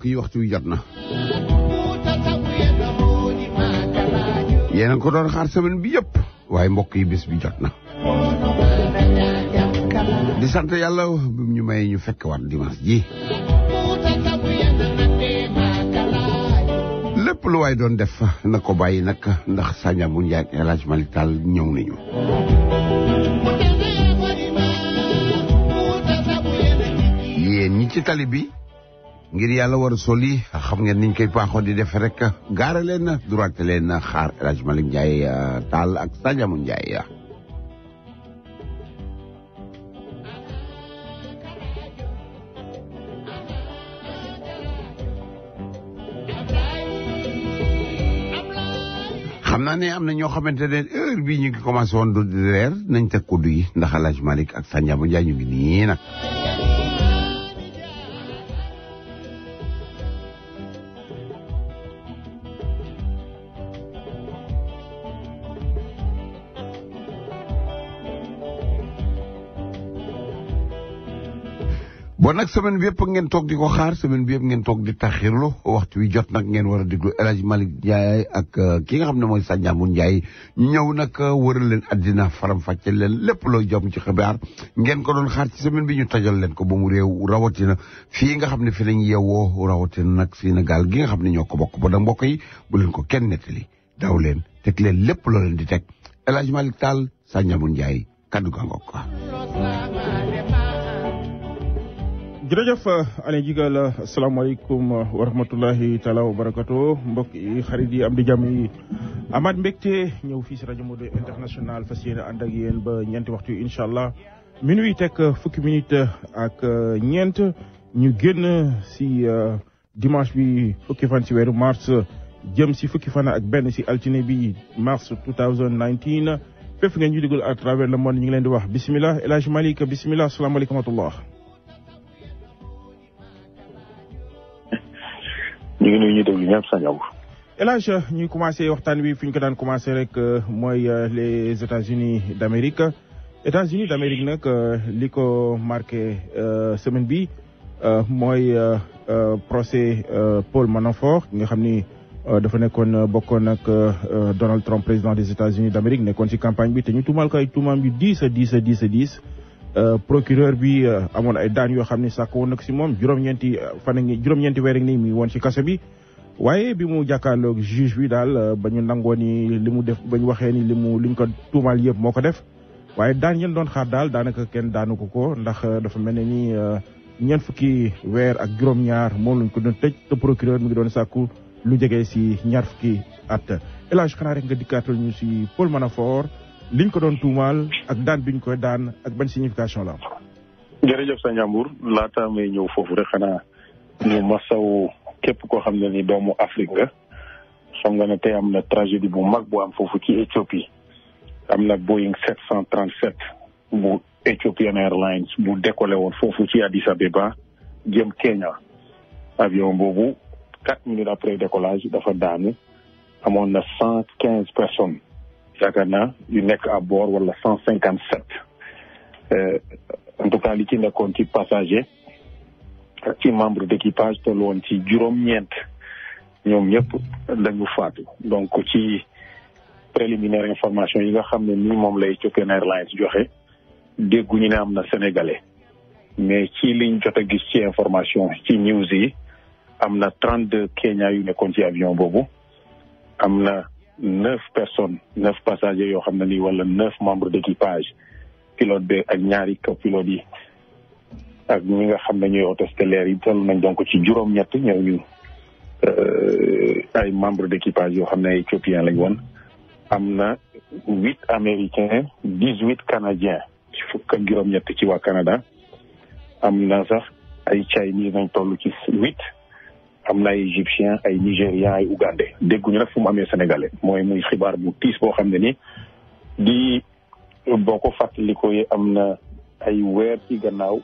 mbokk yi waxtu wi jot na yéen a ko doon xaar semaine bi yëpp waaye mbokk yi bés bi jot na di sant yàlla bi ñu may ñu fekk waat dimanche ji lépp lu waay doon def na ko bàyyi nag ndax Saña bu Njaay El Hadj Malick Tall ñëw nañu yéen ñi ci tali bi ngir yàlla war a soli xam ngeen niñ koy paaxoo di def rek gaara leen na droite leen na xaar El Hadj Malick Ndiaye Tall ak Saña bu Njaay xam naa ne am na ñoo xamante ne heure bii ñu ngi commencé woon du reer nañ teg kuddu yi ndax El Hadj Malick ak Saña bu Njaay ñu ngi nii nag bon nag semaine bi yëpp ngeen toog di ko xaar semaine bi yëpp ngeen toog di taxirlu waxtu wi jot nag ngeen war a déglu El Hadj Malick Ndiaye ak ki nga xam ne mooy Saña bu Njaay ñëw nag wëral leen àddina faram-fàcce leen lépp loo jom ci xibaar ngeen ko doon xaar ci semaine bi ñu tajal leen ko ba mu réew rawatina fii nga xam ne fi lañ yeewoo rawatina nag Sénégal gi nga xam ne ñoo ko bokk ba nag mbokk yi bu leen ko kenn nettali daw leen teg leen lépp loo leen di teg El Hadj Malick Tall Saña bu Njaay kaddu ga ngoog ko jërëjëf Aliou Jigal asalaamaaleykum wa rahmatulahi taala wa barakatu mbokk yi xarit yi am di jàmm yi amaat mbégte ñëw fii si rajo Modou International fas yéene ànd ak yéen ba ñeenti waxtu yi incha allah minuit teg fukki minute ak ñeent ñu génn si dimanche bi fukki fan si weeru mars jëm si fukki fan ak benn si altine bi mars 2019 fépp ngeen ñu déglu à travers le monde ñu ngi leen di wax bisimilah El Hadj Malick bisimilah asalaamaaleykum wa rahmatullah ñu ngi nuyu ñu déglu ñëpp Saña bu El Hadj ñuy commencé waxtaan bi fi ñu ko daan commencé rek mooy les États-Unis d'Amérique nag li ko marqué semaine bi mooy procès Paul Manafort nga xam ni dafa bokkoon ak Donald Trump président des États-Unis d'Amérique nekkoon ci campagne bi te ñu tuumaal ko ay tuumaam yu diis procureur bi amoon ay daan yoo xam ne sàkk woon na ko si moom juróom-ñeenti weer ak nii mi woon ci kaso bi waaye bi mu jàkkaarloog juge bi daal ba ñu nangoo ni li mu def ba ñu waxee ni liñ ko tuumaal yëpp moo ko def waaye daan yéen doon xaar daal daanaka kenn daanu ko ndax dafa mel ne ni ñeent fukki weer ak juróom-ñaar moom lañ ko doon tëj te procureur mi ngi doon sàkku lu jege si ñaar fukki at El Hadj xanaa rek nga dikkaatal ñu si Paul Manafort liñ ko doon tuumaal ak daan biñ koy daan ak ban signification la. jërëjëf sa njàmbur laata may ñëw foofu rek xanaa ñu masaw képp koo xam ne ni doomu Afrique nga xam nga ne tey am na tragédie bu mag bu am foofu ci Éthiopie am na Boeing 737 bu Ethiopian Airlines bu décollé woon foofu ci Addis Abeba jëm Kenya avion boobu 4 minutes après décollage dafa daanu amoon na 115 personnes yaakaar naa yu nekk à bord wala 157 en tout cas li ci nekkoon ci passager ak ci membre d'équipage toll woon ci juróom-ñeent ñoom ñëpp dañu faatu donc ci préliminaire information yi nga xam ne ni moom lay Ethiopian Airlines joxe dégguñu ne am na sénégalais mais ci liñ jot a gis ci information ci news yi am na 32 Kenya yu nekkoon ci avion boobu am na 9 passagers yoo xam ne nii wala 9 membres d'équipage pilote bi ak ñaari copilote yi ak ñi nga xam ne ñooy autostellaires yi toll nañ donc ci juróom-ñett ñooñu ay membres d'équipage yoo xam ne ay éthiopiens lañ woon am na 8 américains 18 canadiens ci fukk ak juróom-ñett ci waa Canada am na sax ay Chinese nañ toll ci 8 am na ay égyptiens ay nigériens ay ougandais dégguñu nag fu mu amee sénégalais mooy muy xibaar bu tiis boo xam ne ni di boo ko fàttalikoo yi am na ay weer ci gannaaw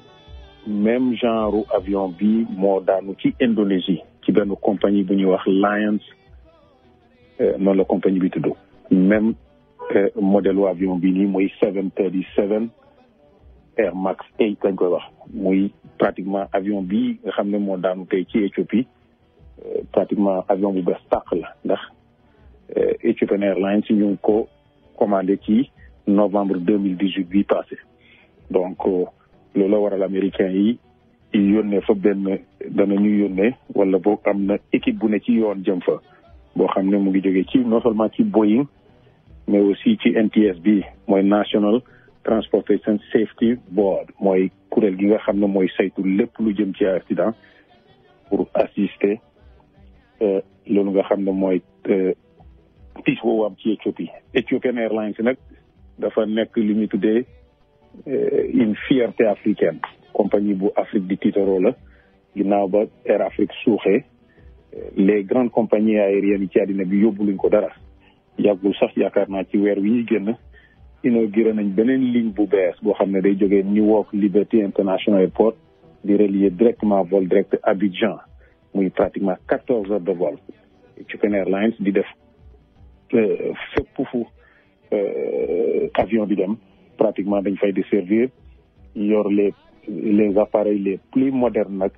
même genre avion bi moo daanu ci Indonésie ci benn compagnie bu ñuy wax Lions noonu la compagnie bi tudd même modèle avion bi nii muy 737 Air Max 8 lañ koy wax muy pratiquement avion bi nga xam ne moo daanu tey ci Éthiopie pratiquement avion bu bees tàq la ndax Ethiopian Airlines ñu ngi ko commandé ci novembre 2018 bi passé donc loolu la waral américain yi yónnee fa danañu yónnee wala boog am na équipe bu ne ci yoon jëm fa boo xam ne mu ngi jógee ci non seulement ci Boeing mais aussi ci NTSB mooy National Transportation Safety Board mooy kuréel gi nga xam ne mooy saytu lépp lu jëm ci accident pour assister loolu nga xam ne mooy tiis boobu am ci Éthiopie. Ethiopian Airlines nag dafa nekk li ñu tuddee une fierté africaine compagnie bu Afrique di tiitaroo la ginnaaw ba Air Afrique suuxee les grandes compagnies aériennes yi ci àddina bi yóbbu luñ ko dara yàggul sax yaakaar naa ci weer wi ñuy génn inauguré nañ beneen ligne bu bees boo xam ne day jógee Newark Liberty International Airport di relier directement vol direct Abidjan muy pratiquement 14 heures de vol. Ethiopian Airlines di def fépp fu avion bi dem pratiquement dañ fay desservir yor les appareils les plus modernes nag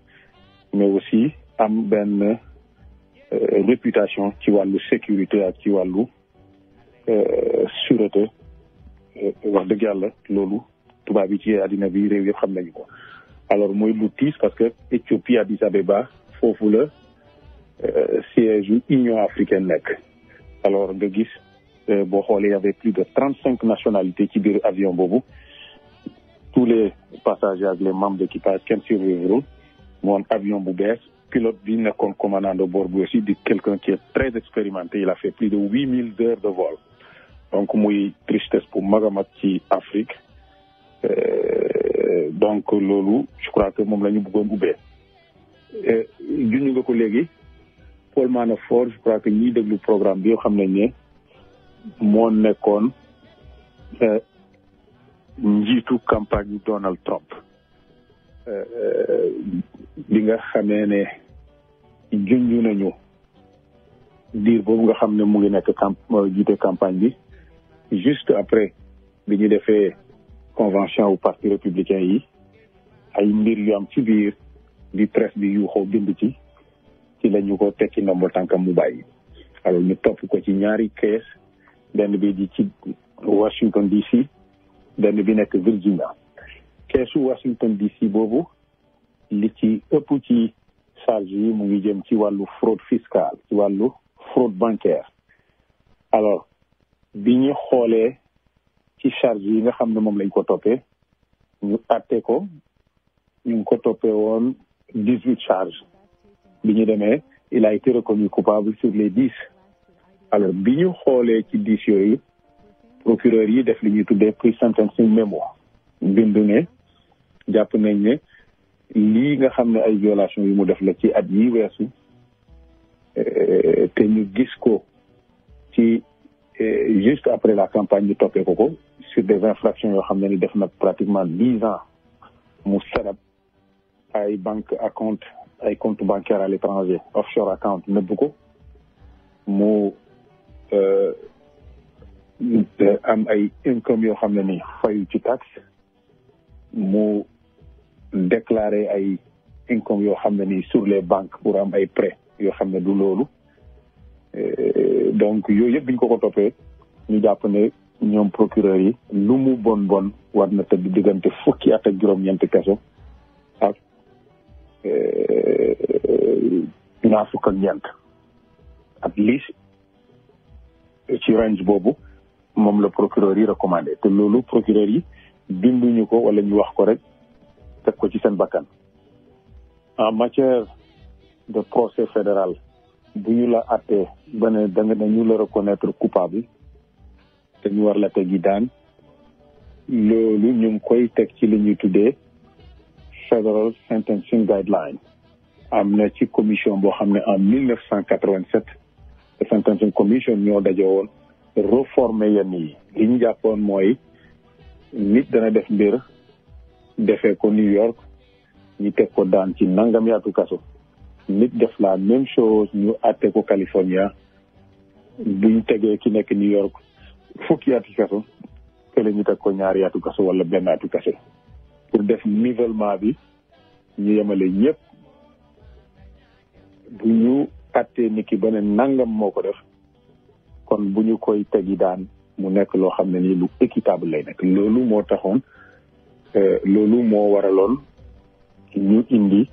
mais aussi am benn réputation ci wàllu sécurité ak ci wàllu sûreté wax dëgg yàlla loolu tubaab yi ci àddina bi réew yëpp xam nañu ko alors mooy lu tiis parce que Éthiopie Addis Abeba foofu la siège yu Union africaine nekk alors nga gis boo xoolee y avait plus de 35 nationalités ci biir avion boobu tous les passagers ak les membres d'équipage kenn survivrul moom avion bu bees pilote bi nekkoon commandant de bord bi aussi di quelqu'un qui est très expérimenté il a fait plus de 8000 heures de vol donc muy tristesse pour mag a mag ci Afrique donc loolu je crois que moom la ñu bëggoon ubbee juñu nga ko léegi Paul Manafort je crois que ñiy déglu programme bi yoo xam nañ ne moo nekkoon njiitu campagne Donald Trump bi nga xamee ne junju nañu diir boobu nga xam ne mu ngi nekk jiite campagne bi juste après bi ñu defee convention wu parti républicain yi ay mbir yu am ci biir di presse bi yuuxoo bind ci la ñu ko tekki ndombo tànkam mu bàyyi alors ñu topp ko ci ñaari kees benn bi di ci Washington DC benn bi nekk Virginia keesu Washington DC boobu li ci ëpp ci charge yi mu ngi jëm ci wàllu fraude fiscale ci wàllu fraude bancaire alors bi ñu xoolee ci charge yi nga xam ne moom lañ ko toppee ñu àtte ko ñu ngi ko toppee woon 18 charges bi ñu demee il a été reconnu coupable sur les 10 alors bi ñu xoolee ci 10 yooyu procureur yi def li ñuy tuddee pre-sentencing memo bindu ne jàpp nañ ne lii nga xam ne ay violation yu mu def la ci at yi weesu te ñu gis ko ci juste après la campagne ñu toppee ko sur des infractions yoo xam ne ni def na pratiquement 10 ans mu serab ay banque à compte ay compte bancaire à l'étranger offshore account nëbb ko mu am ay income yoo xam ne ni fayu ci taxe mu déclarer ay income yoo xam ne ni sur les banques pour am ay prêts yoo xam ne du loolu donc yooyu yëpp biñ ko toppee ñu jàpp ne ñoom procureur yi lu mu bon war na tëdd diggante fukki at ak juróom-ñeenti kaso ak ñaar fukk ak ñeent at least ci range boobu moom la procureur yi recommandé te loolu procureur yi binduñu ko wala ñu wax ko rek teg ko ci seen bakkan en matière de procès fédéral bu ñu la attee ba ne da nga ñu la reconnaître coupable te ñu war la tegi daan loolu ñu ngi koy teg ci li ñuy tuddee Federal Sentencing Guideline am na ci commission boo xam ne en 1987 the Sentencing Commission ñoo daje woon réformer yenn yi li ñu jàppoon mooy nit dana def mbir defee ko New York ñu teg ko daan ci nangam yaatu kaso nit def la même chose ñu àtte ko California buñ tegee ki nekk New York fukki yaatu kaso te la ñu teg ko ñaari yaatu kaso wala benn yaatu kaso pour def nivellement bi ñu yemale ñëpp bu ñu attee nit ki ba ne nangam moo ko def kon bu ñu koy tegi daan mu nekk loo xam ne nii lu équitable lay nekk. loolu moo taxoon loolu moo waraloon ñu indi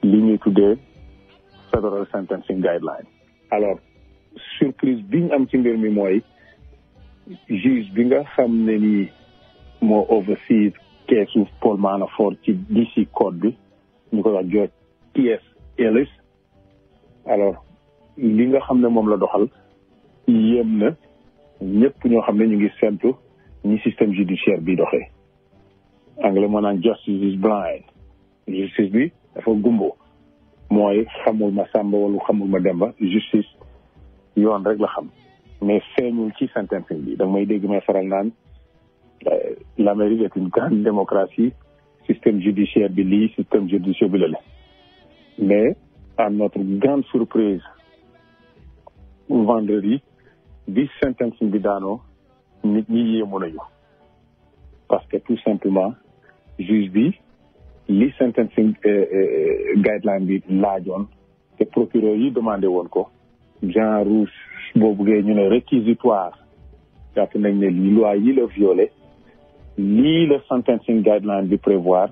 li ñuy tuddee federal sentencing guideline. alors surprise bi ñu am ci mbir mi mooy juge bi nga xam ne nii moo oversee keesu Paul Manafort ci DC code bi ñu koy wax George T.S. Ellis. alors li nga xam ne moom la doxal yéem na ñëpp ñoo xam ne ñu ngi séntu ñi système judiciaire bi doxee. anglais moo naan justice is blind. justice bi dafa gumbo mooy xamul ma Samba wala xamul ma Demba. justice yoon rek la xam mais feeñul ci sentencing bi da may dégg may faral naan l'Amérique est une grande démocratie système judiciaire bi lii système judiciaire bi la mais à notre grande surprise vendredi bi sentencing bi daanoo nit ñi yéemu nañu parce que tout simplement juge bi li sentencing guideline bi laajoon te procureur yi demandé woon ko genre rouge boobu ngeen ñu ne réquisitoire jàpp nañ ne loi yi la violé lii la sentencing guideline bi prévoir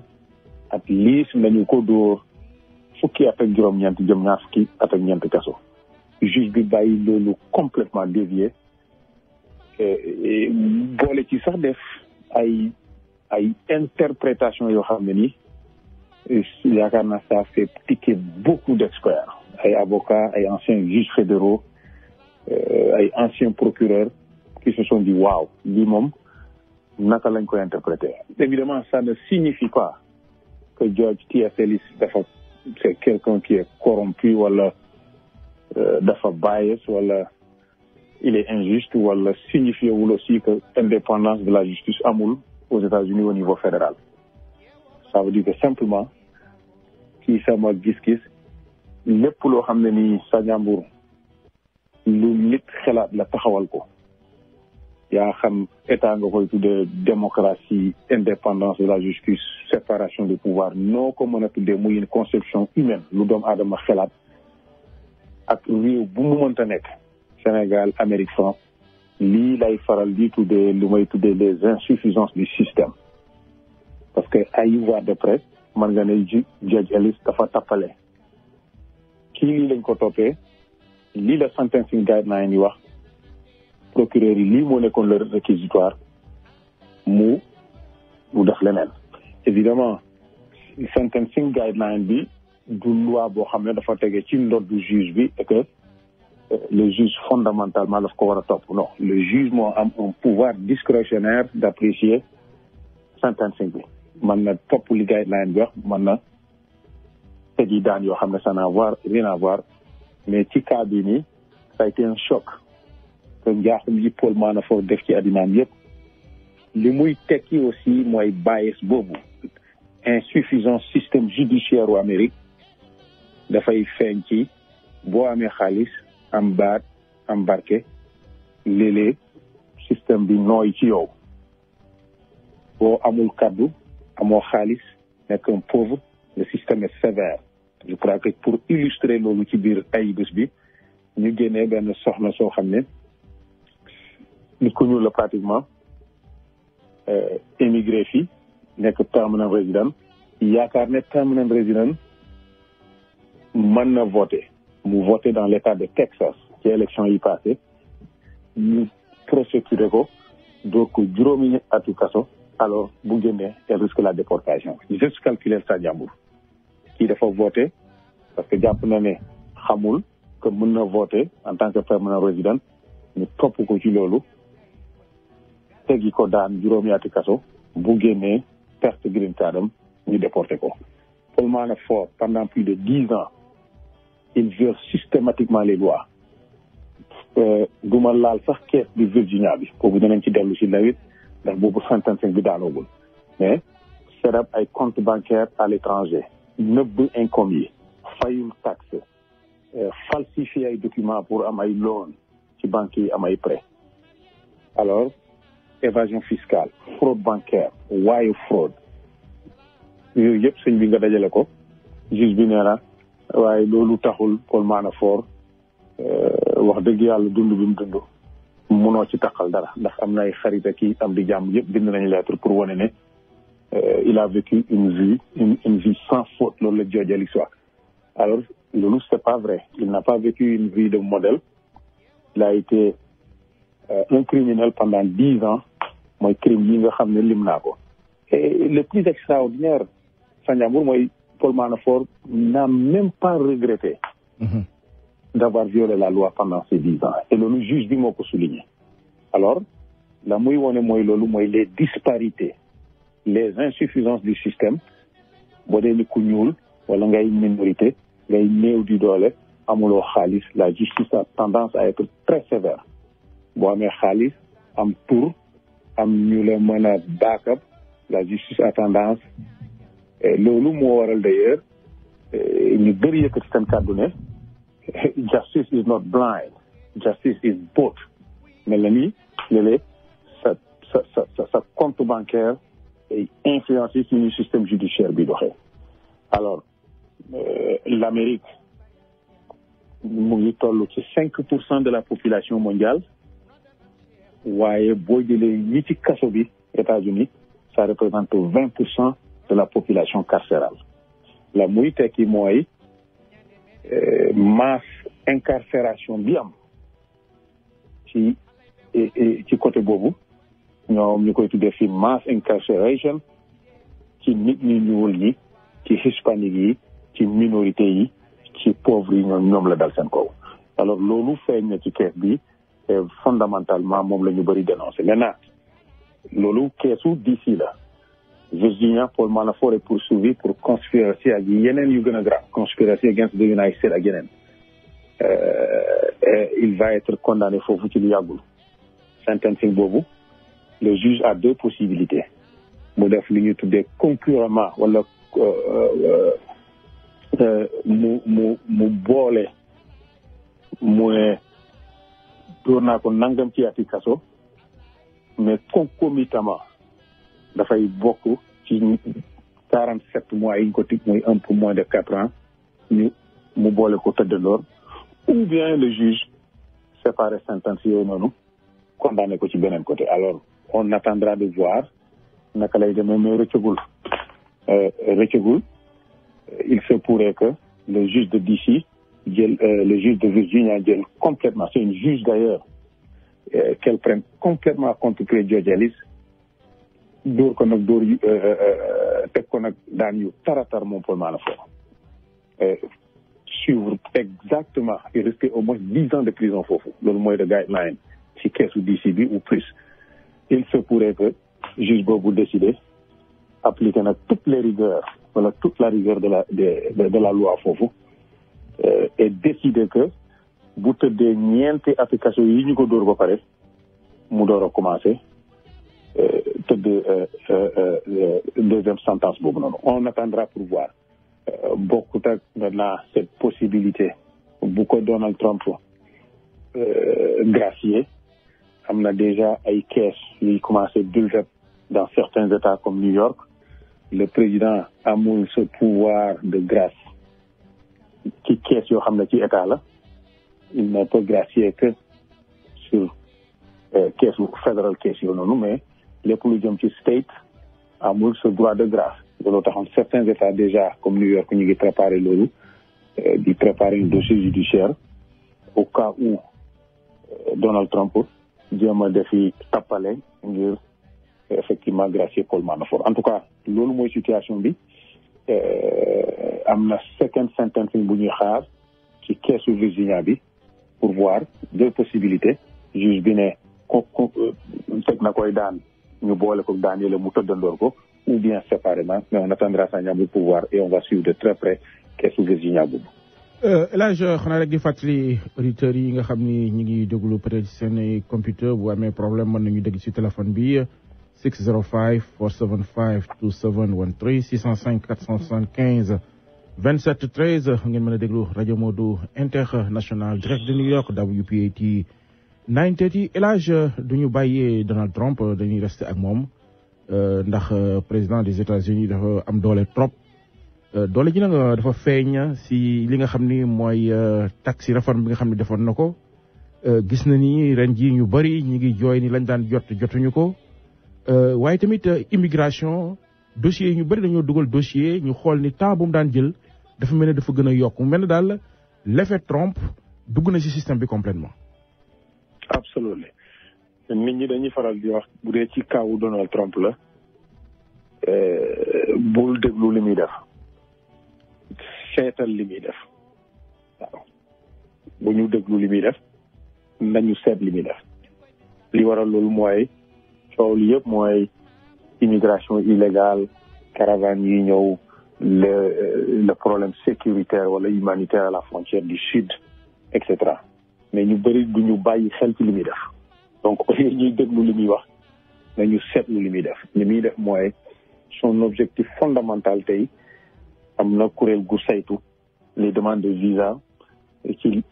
ak lii si nañu ko dóor fukki at ak juróom-ñeent jëm ñaar fukki at ak ñeent kaso. juge bi bàyyi loolu complètement dévié boole ci sax def ay interprétation yoo xam ne ni yaakaar naa ça fait tiquer beaucoup d'experts ay avocats ay anciens juges fédéraux ay anciens procureurs qui se sont dit waaw lii moom naka lañ koy interpréter. Évidemment ça ne signifie pas que George T.S. Ellis dafa c'est quelqu'un qui est corrompu wala dafa bias wala il est injuste wala signifie wul aussi que indépendance de la justice amul aux États-Unis au niveau fédéral. Ça veut dire que simplement kii sama gis-gis lépp loo xam ne nii sa njàmbur lu nit xalaat la taxawal ko yaa xam état nga koy tuddee démocratie indépendance de la justice séparation des pouvoirs noo ko mën a tuddee muy une conception humaine lu doomu aadama xalaat ak réew bu mu mënta nekk Sénégal Amérique France lii lay faral di tuddee lu may tuddee les insuffisances du système parce que ay voix de presse man nga ne Judge Ellis dafa tappale kii lii lañ ko toppee lii la sentencing guideline yi wax procureur yi lii moo nekkoon le réquisitoire mu def leneen. évidemment sentencing guideline bi du loi boo xam ne dafa tege ci ndoddu juge bi et que le juge fondamentalement daf ko war a topp non le juge moo am un pouvoir discrétionnaire d'apprécier sentencing bi mën na topp li guideline bi wax mën na tegi daan yoo xam ne ça n'a rien à voir mais ci cas bi nii ça a été un choc que njaaxum yi Paul Manafort def ci addinaam yëpp li muy tekki aussi mooy bias boobu insuffisant système judiciaire u Amérique dafay feeñ ci boo amee xaalis am baat am barke léeg-léeg système bi nooy ci yow boo amul kaddu amoo xaalis nekk un pauvre le système est sévère. Je crois que pour illustrer loolu ci biir ay bés bi ñu génnee benn soxna soo xam ne nit ku ñuul la pratiquement émigré fii nekk permanent résident yaakaar ne permanent résident mën na voter mu voter dans l'état de Texas ci élection yi passé ñu prosécuté ko door ko juróomi atu kaso alors bu génnee elle risque la déportation juste calculer sa jàmbur kii dafa voter parce que jàpp na ne xamul que mën na voter en tant que permanent résident ñu topp ko ci loolu tegi ko daan juróomi ati kaso bu génnee perte green cardam ñu déporté ko. Paul Manafort pendant plus de 10 ans il viole systématiquement les lois duma laal sax kees bi Virginia bi boobu danañ ci dellu si lawit ndax boobu sentencing bi daanoogul mais serab ay compte bancaire à l'étranger nëbb income yi fayul taxe falsifier ay documents pour am ay loan ci banques yi am ay prêt alors évasion fiscale fraude bancaire wire fraud yooyu yëpp sëñ bi nga dajale ko juge bi nee na waaye loolu taxul Paul Manafort wax dëgg yàlla dund bi mu dund munoo ci taxal dara ndax am na ay xarit ak i am di jàmm yëpp bind nañ lettre pour wane ne il a vécu une vie sans faute loolu la George Ellis wax. Alors loolu c'est pas vrai, il n'a pas vécu une vie de modèle. Il a été un criminel pendant 10 ans mooy crime yi nga xam ne lim naa ko. Et le plus extraordinaire Sandiambour mooy Paul Manafort n'a même pas regretté d'avoir violé la loi pendant ces 10 ans. Et loolu juge bi moo ko souligné. Alors la muy wone mooy loolu mooy les disparités, les insuffisances du système. boo dee ni ku ñuul wala ngay minorité ngay néew di doole amuloo xaalis, la justice a tendance à être très sévère. boo amee xaalis am tur am ñu la mën a backup, la justice a tendance loolu moo waral d'ailleurs ñu bëri yëkkati seen kàddu ne justice is not blind, justice is both. mel na ni léeg-léeg sa compte bancaire est influencé sur le système judiciaire bi doxee. Alors l'Amérique mu ngi toll ci 5% de la population mondiale, waaye boo jëlee ñi ci kaso bi États-Unis ça représente 20% de la population carcérale. la muy tekki mooy masse incarcération bi am ci côté boobu ñoom ñu koy tuddee fi mass incarceration ci nit ñi ñuul ñi, ci hispanique yi, ci minorité yi, ci pauvres yi ñoom la dal seen kaw. Alors loolu feeñ na ci kees bi fondamentalement moom la ñu bëri dénoncé. Maintenant loolu keesu DC la. Virginia, Paul Manafort est poursuivi pour conspiracy ak yeneen yu gën a grave, conspiracy against the United States ak yeneen. Il va être condamné foofu ci lu yàggul. Sentencing boobu le juge a 2 possibilités. mu def li ñu tuddee concurremment wala mu boole mu ne door naa ko nangam ci ati kaso, mais concomitamment dafay bokk ci 47 mois yi ñu ko tëj muy un peu moins de 4 ans mu boole ko tëddandoor, ou bien le juge séparé sentence yooyu noonu condamné ko ci beneen côté. Alors on attendra de voir naka lay demee, mais rëccagul il se pourrait que le juge de DC jël le juge de Virginia jël complètement, c'est une juge d'ailleurs qu'elle prenne complètement contre George Ellis, dóor ko nag dóor teg ko nag daan yu taratar moom Paul Manafort, suivre exactement et rester au moins 10 ans de prison foofu. Loolu mooy de guideline ci keesu DC bi ou plus. Il se pourrait que juge boobu décider appliquer nag toutes les rigueurs wala toute la rigueur de la loi foofu et décider que bu tëddee ñeenti application yi ñu ko dóor ba pare mu door a commencer tëdd deuxième sentence boobu noonu. On attendra pour voir. Bokkut ak maintenant cette possibilité bu ko Donald Trump gracier, am na déjà ay caisse yuy commencé build-up dans certains États comme New York. Le président amul ce pouvoir de grâce ci caisse yoo xam ne ci État la. Il ne peut gracier que sur caisse federal caisse yoo noonu, mais lépp lu jëm ci state amul ce droit de grâce. loolu taxoon certains États déjà comme New York ñu ngi préparer loolu, di préparer un dossier judiciaire au cas où Donald Trump jéem a defi tappale ngir effectivement gracier Paul Manafort. En tout cas loolu mooy situation bi. Am na second sentencing bu ñuy xaar ci keesu Virginia bi pour voir 2 possibilités. Juge bi ne teg na koy daan ñu boole ko daan yële mu tëddandoor ko, ou bien séparément, mais on attendra Sandiambour pour voir et on va suivre de très près keesu Virginia boobu. El Hadj xanaa rek di fàttali auditeurs yi nga xam ni ñu ngi déglu peut-être seen computer bu amee problème mën nañu dégg ci téléphone bi 605 475 2713 605 475 27 13 ngeen mën a déglu rajo Modou International direct de New York WPAT 930. El Hadj du ñu bàyyee Donald Trump, dañuy rester ak moom ndax président des États-Unis dafa am doole trop doole ji nag dafa feeñ si li nga xam ni mooy taxe réforme bi nga xam ne defoon na ko gis na ni ren ji ñu bëri ñi ngi jooy ni lañ daan jotuñu ko waaye tamit immigration dossier yi ñu bëri dañoo dugal dossier ñu xool ni temps bu mu daan jël dafa mel ne dafa gën a yokk mu mel ne daal l'effet Trump dugg na si système bi complètement. absolument nit ñi dañuy faral di wax bu dee ci kawu Donald Trump la bul déglu li muy def seetal li muy def waaw bu ñu déglu li muy def nañu seet li muy def li waral loolu mooy coow li yëpp mooy immigration illégale caravane yi ñëw le problème sécuritaire wala humanitaire à la frontière du sud et cetera mais ñu bëri du ñu bàyyi xel ci li muy def donc au lieu ñuy déglu li muy wax nañu seetlu li muy def mooy son objectif fondamental tey am na kuréel gu saytu les demandes de visa ci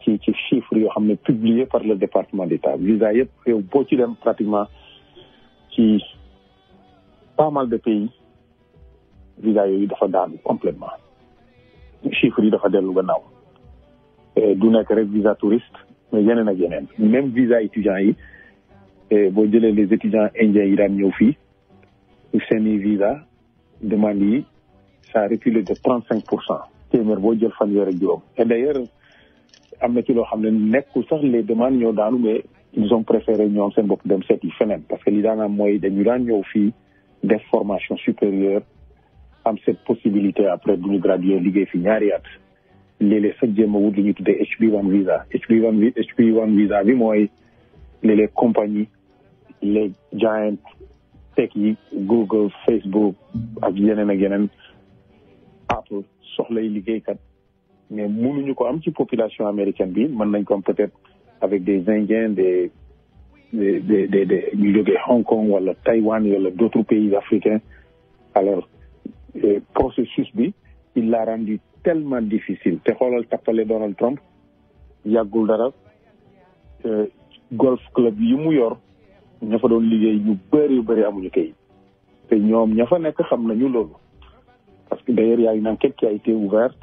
chiffres yoo xam ne publiés par le département d'État visa yëpp réew boo ci dem pratiquement ci pas mal de pays visa yooyu dafa daanu complètement chiffres yi dafa dellu gannaaw du nekk rek visa touriste mais yeneen ak yeneen même visa étudiants yi boo jëlee les étudiants indiens yi daan ñëw fii seeni visa demande yi ça a reculé de 35%. téeméer boo jël fanweer ak juróom et d'ailleurs am na ci loo xam ne nekkul sax les demandes ñoo daanu mais ils ont préféré ñoom seen bopp dem seeti feneen parce que li daan am mooy dañu daan ñëw fii def formation supérieure am cette possibilité après bu ñu graduer liggéey fi ñaari at léeg-léeg sax jéem a wut li ñuy tuddee HB1 visa HB1 visa bi mooy léeg-léeg compagnie les giant tech yi Google Facebook ak yeneen Apple soxlay liggéeykat mais mënuñu ko am ci population américaine bi mën nañ ko am peut-être avec des Indiens des ñu jógee Hong Kong wala Taïwan wala d'autres pays africains alors processus bi il l'a rendu tellement difficile te xoolal tappale Donald Trump yàggul dara golf club yi mu yor ña fa doon liggéey ñu bëri amuñu kayit te ñoom ña fa nekk xam nañu loolu parce que d'ailleurs il y a une enquête qui a été ouverte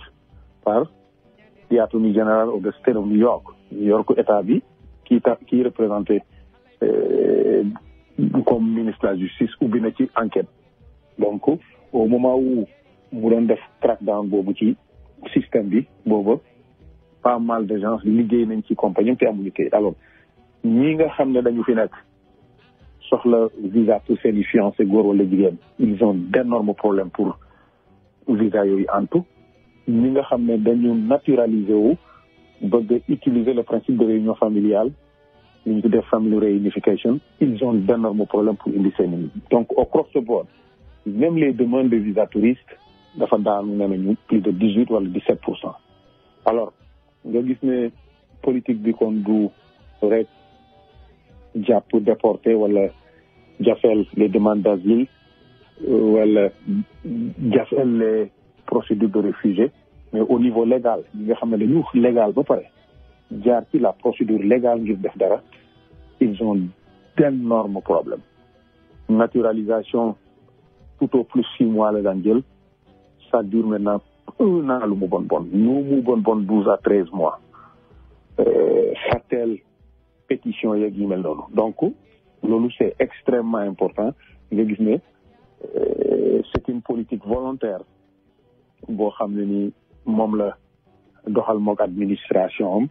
par the Attorney General of the State of New York état bi qui représenté comme ministre de la justice ubbi na ci enquête donc au moment où mu doon def crackdown boobu ci système bi boobu pas mal de gens liggéey nañ ci compagnie te amuñu kayit alors ñi nga xam ne dañu fi nekk soxla visa pour seen i fiancé góor wala jigéen ils ont d'énormes problèmes pour visa yooyu antu ñi nga xam ne dañu naturaliser wu bëgg utiliser le principe de réunion familiale li ñu tuddee family reunification ils ont d'énormes problèmes pour indi seen i donc across the board même les demandes de visa touristes dafa daanu ne nañu plus de 18 wala 17%. alors nga gis ne politique bi kon du rek jàpp déporté wala jafeel les demandes d'asile wala jafeel les procédures de réfugiés mais au niveau légal ñi nga xam ne dañu légal ba pare jaar ci la procédure légale ngir def dara ils ont d'énormes problèmes naturalisation tout au plus 6 mois la daan jël ça dure maintenant 1 an lu mu bon 12 à 13 mois fàtteel pétition yeeg yu mel noonu donc loolu c'est extrêmement important nga gis ne c'est une politique volontaire boo xam ne ni moom la doxal mook administration am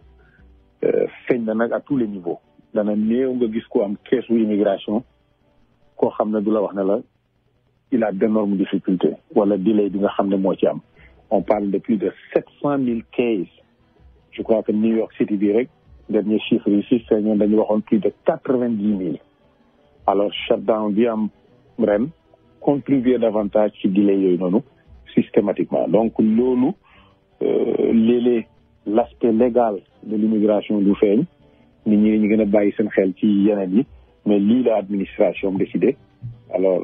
feeñ na nag à tous les niveaux dana néew nga gis ko am keesu immigration koo xam ne du la wax ne la il a d'énormes difficultés wala délai bi nga xam ne moo ci am on parle de plus de 700 000 cases je crois que New York City bi rek dernier chiffre yi si feeñoon dañu waxoon plus de 90 000 alors shutdown bi am ren contribuer davantage ci délai yooyu noonu systématiquement donc loolu léeg-léeg l'aspect légal de l'immigration du feeñ nit ñi ñu gën a bàyyi seen xel ci yeneen yi mais lii la administration décidé alors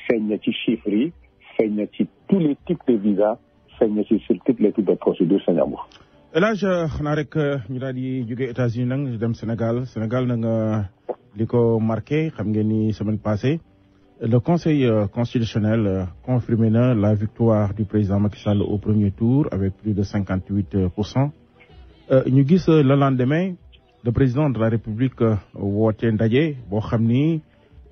feeñ na ci chiffres yi feeñ na ci tous les types de visas feeñ na ci sur toutes les types de procédures sañ amu El Hadj xanaa rek ñu daal di jóge États-Unis nag dem Sénégal na nga li ko marqué xam ngeen ni semaine passée le Conseil constitutionnel confirmé na la victoire du président Macky Sall au premier tour avec plus de 58%. ñu gis le lendemain le président de la République woote ndaje boo xam ni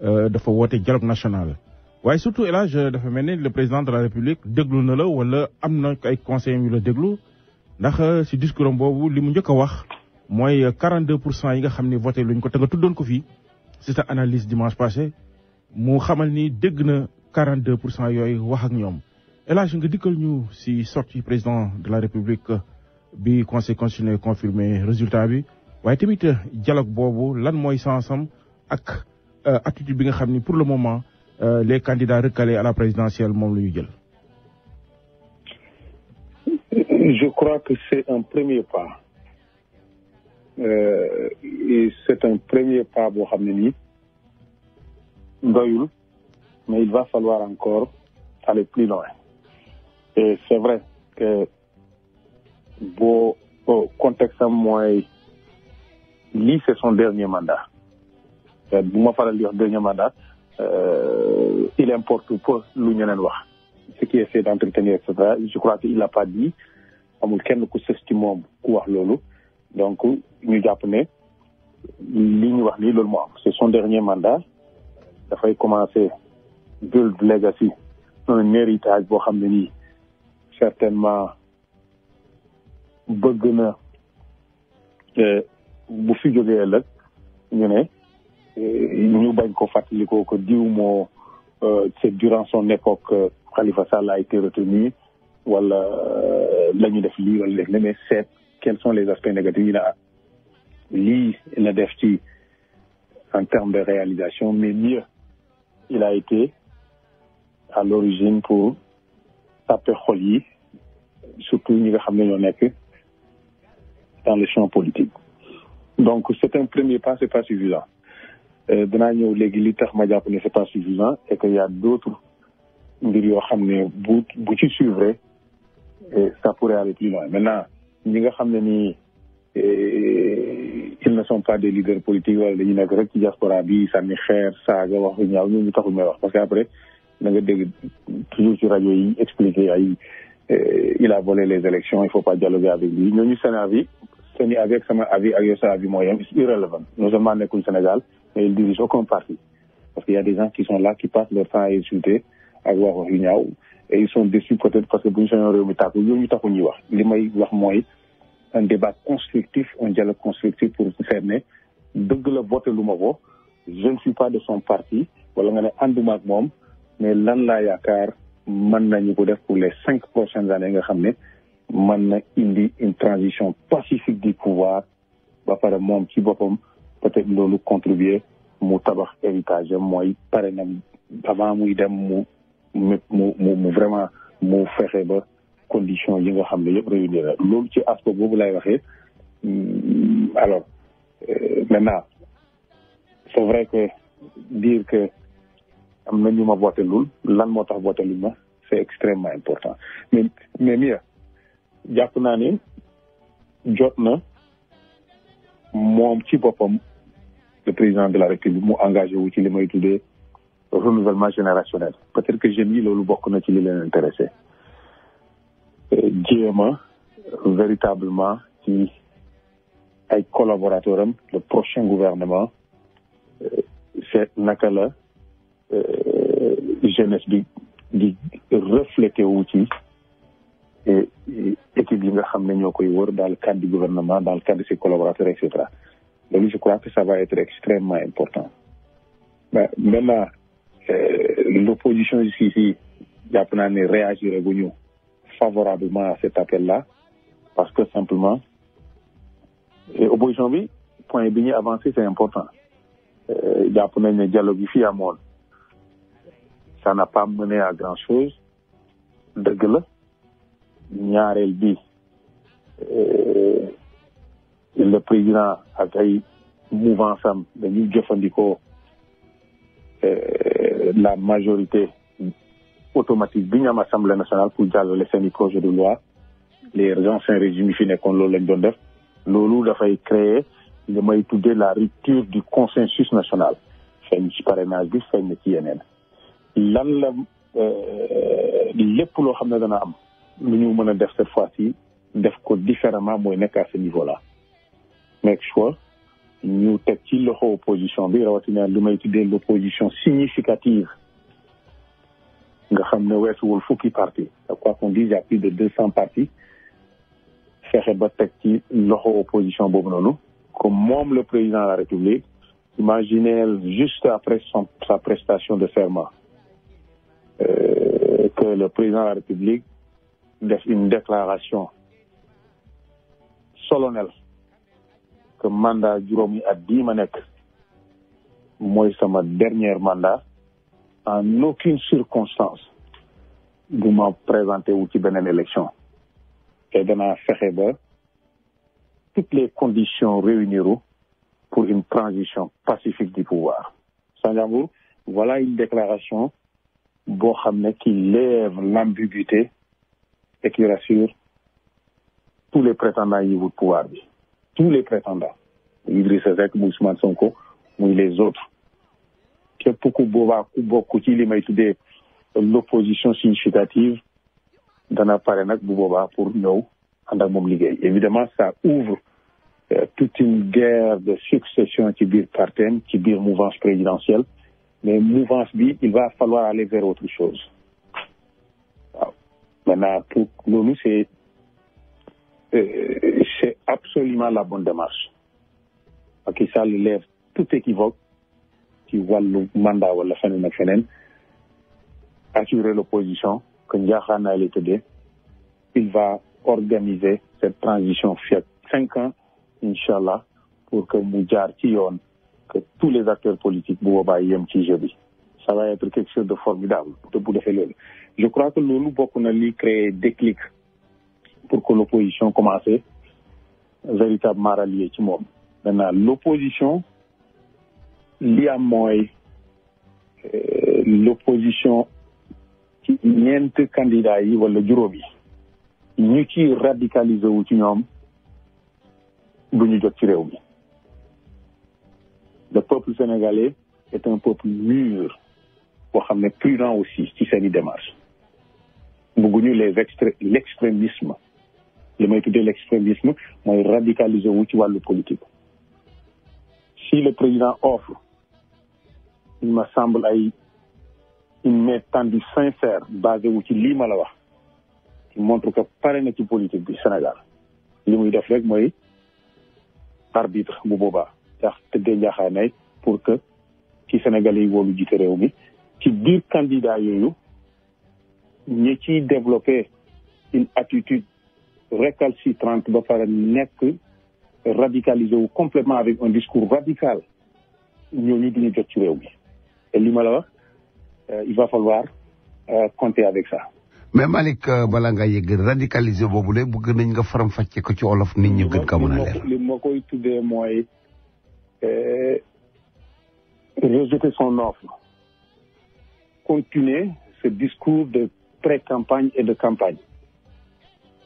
dafa woote dialogue national waaye surtout El Hadj dafa mel ni le président de la République déglu na la wala am na ay conseillers yu la déglu ndax si discours am boobu li mu njëkk a wax mooy 42% yi nga xam ni voté luñ ko te nga tuddoon ko fii c'est sa analyse dimanche passé mu xamal ni dégg na 42% yooyu wax ak ñoom El Hadj nga dikkal ñu si sortie président de la République bi conseil constitutionnel confirmé résultat bi waaye tamit dialogue boobu lan mooy sensam ak attitude bi nga xam ni pour le moment les candidats recalés à la présidentielle moom la ñu jël. Je crois que c'est un premier pas et c'est un premier pas boo xam ne nii doyul mais il va falloir encore aller plus loin et c'est vrai que boo contexte am mooy lii c'est son dernier mandat bu ma faral di wax dernier mandat il importe peu lu ñeneen wax ce qui est fait d'entretenir et cetera je crois qu'il l'a pas dit amul kenn ku sës ci moom ku wax loolu donc ñu jàpp ne li ñu wax nii loolu moo am c'est son dernier mandat dafay commencer build legacy un héritage boo xam ne nii certainement bëgg na bu fi jógee ëllëg ñu ne ñu bañ ko fàttalikoo ko diw moo c'est durant son époque Khalifa Sall a été retenu wala la ñu def lii wala def la mais seet quels sont les aspects négatifs yi na lii la def ci en termes de réalisation mais mieux il a été à l'origine pour taper xol yi surtout ñi nga xam ne ñoo nekk dans le champ politique donc c'est un premier pas c'est pas suffisant danaa ñëw léegi li tax ma jàpp ne c'est pas suffisant et que y a d'autres mbir yoo xam ne bu ci suivre ça pourrait aller plus loin maintenant ñi nga xam ne nii ils ne sont pas des leaders politiques wala dañu nekk rek ci diaspora bi sànni xeer saaga wax ñaaw ñooñu taxul may wax parce que après da nga dégg toujours ci rajo yi expliquer ay il a volé les élections il faut pas dialoguer avec lui ñooñu seen avis seeni avis ak sama avis ak yow sa avis mooy yem c'est irrelevant non seulement nekkul Sénégal mais ils dirigent aucun parti parce qu'il y a des gens qui sont là qui passent leur temps à insulter ak wax yu ñaaw et ils sont déçus peut-être parce que bu ñu sañoon réew mi tàkku ñooñu taxul ñuy wax li may wax mooy un débat constructif un dialogue constructif pour faire ne dëgg la voté lu ma ko je ne suis pas de son parti wala nga ne ànduma ak moom mais lan laa yaakaar mën nañu ko def pour les 5 prochaines années nga xam ne mën na indi une transition pacifique du pouvoir ba pare moom ci boppam peut-être loolu contribuer mu tabax héritage am mooy pare na avant muy dem mu vraiment mu fexe ba conditions yi nga xam ne yëpp réunir la loolu ci aspect boobu lay waxee alors maintenant c'est vrai que dire que am na ñu ma voté lul lan moo tax voté lul ma c'est extrêmement important mais mieux jàpp naa ne jot na moom ci boppam le président de la République mu engagé wu ci li may tuddee renouvellement générationnel peut-être que jeunes yi loolu bokk na ci li leen intéressé jéema véritablement ci ay collaborateurs am le prochain gouvernement c'est naka la jeunesse bi di reflété wu ci équipe yi nga xam ne ñoo koy wër dans le cadre du gouvernement dans le cadre de ses collaborateurs et cetera loolu je crois que ça va être extrêmement important mais maintenant l'opposition jusqu'ici jàpp naa ne réagir guñu favorablement à cet appel-là parce que simplement opposition bi point bi ñuy avancé c'est important jàpp nañ ne dialogue yi fi amoon ça n'a pas mené à grand-chose dëgg la ñaareel bi le président ak ay mouvance am dañuy jëfandikoo la majorité automatique bi ñu am assemblée nationale pour jàllale seeni projet de loi les anciens régimes yi fi nekkoon loolu lañ doon def loolu dafay créer li may tuddee la rupture du consensus national feeñ ci parrainage bi feeñ na ci yeneen lan la lépp loo xam ne dana am lu ñu mën a def cette fois-ci def ko différemment mooy nekk à ce niveau-là make sure ñu teg ci loxo opposition bi rawatina lu may tuddee l'opposition significative nga xam ne weesuwul fukki parti quoi qu'on dise il y a plus de 200 partis fexe ba teg ci loxo opposition boobu noonu comme moom le président de la République imaginez juste après sa prestation de serment que le président de la République def une déclaration solennelle que mandat juróomi at bii ma nekk mooy sama dernier mandat en aucune circonstance bu ma présenté wu ci beneen élection et danaa fexe ba toutes les conditions réuniront pour une transition pacifique du pouvoir. Sandiambour, voilà une déclaration boo xam ne qui lève l'ambiguïté et qui rassure tous les prétendants yi wut pouvoir bi tous les prétendants Idrissa Seck muy Ousmane Sonko muy les autres képp ku boobaa ku bokk ci li may tuddee l'opposition significative dana pare nag bu boobaa pour ñëw ànd ak moom liggéey. Évidemment ça ouvre toute une guerre de succession ci biir partem ci biir mouvance présidentielle mais mouvance bi il va falloir aller vers autre chose waaw maintenant pour loolu c'est absolument la bonne démarche Macky Sall lève tout équivoque ci wàllu mandat wala feneen ak feneen assurer l'opposition que njaaxaanaay lay tëddee il va organiser cette transition fii ak 5 ans Inch'Allah pour que mu jaar ci yoon que tous les acteurs politiques bu boobaa yem ci jeu bi ça va être quelque chose de formidable te bu defee loolu je crois que loolu bokk na li créer déclic pour que l'opposition commence véritablement rallier ci moom maintenant l'opposition li am mooy l'opposition ci ñeent candidats yi wala juróom yi ñu ci radicaliser wu ci ñoom bu ñu jot ci réew mi le peuple sénégalais est un peuple mûr boo xam ne prudent aussi ci seeni démarche bëgguñu l'extrémisme li may tuddee l'extrémisme mooy radicaliser wu ci wàllu politique si le président offre il me semble une main tendue sincère basée wu ci lii ma la wax qui montre que pare na ci politique bi Sénégal li muy def rek mooy arbitre bu boobaa tax tëddee njaaxaanaay pour que ci Sénégalais yi wóolu jiite réew mi ci biir candidat yooyu ñi ciy développer une attitude récalcitrante ba pare nekk radicalisé wu complètement avec un discours radical ñooñu duñu jot ci réew mi et li ma la wax il va falloir compter avec ça. mais Malick bala nga yegg radicalisé boobu de bëgg nañ nga faram fàcce ko ci olof nit ñi gën ka mën a leer. li ma koy tuddee mooy rejeter son offre continuer ce discours de pré-campagne et de campagne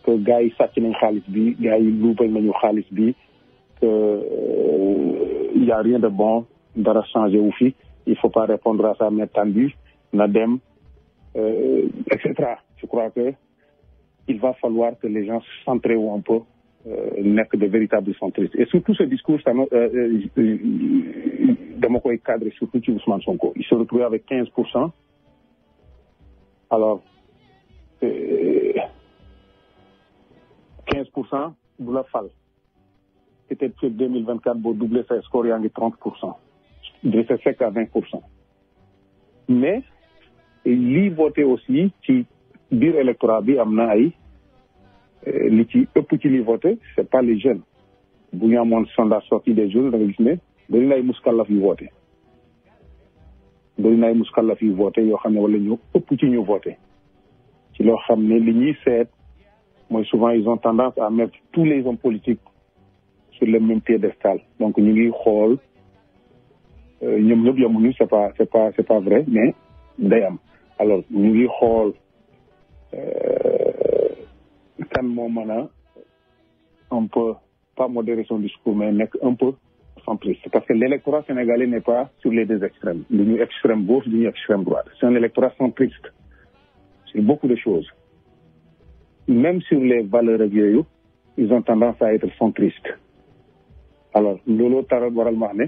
que gars yi sàcc nañ xaalis bi gars yi luubal nañu xaalis bi que il y a rien de bon dara changé wu fi il faut pas répondre à sa main tendue na dem etc. Je crois que il va falloir que les gens centrés ou un peu nekk de véritables centristes et surtout ce discours ça dama koy cadrer surtout ci Ousmane Sonko il se retrouve avec 15%. Alors 15% bu la fal peut-être que 2024 boo doublé sa score yaa ngi 30%. Idrissa Seck à 20%. Mais lii voté aussi ci biir électorat bi am na ay li ci ëpp ci li voté c'est pas les jeunes bu ñu amoon sondage sorti des jeunes da nga gis ne bëri na ay muskallaf yu voté yoo xam ne wala ñu ëpp ci ñu voté ci loo xam ne li ñuy seet mooy souvent ils ont tendance à mettre tous les hommes politiques sur le même piédestal donc ñu ngi xool ñoom ñëpp yamuñu c'est pas vrai mais day am alors ñu ngi xool kan moo mën a un peu pas modérer son discours mais nekk un peu centriste parce que l'électorat sénégalais n'est pas sur les deux extrêmes l'union extrême gauche l'union extrême droite c'est un électorat centriste sur beaucoup de choses même sur les valeurs ak yooyu ils ont tendance à être centristes alors looloo taral waral ma ne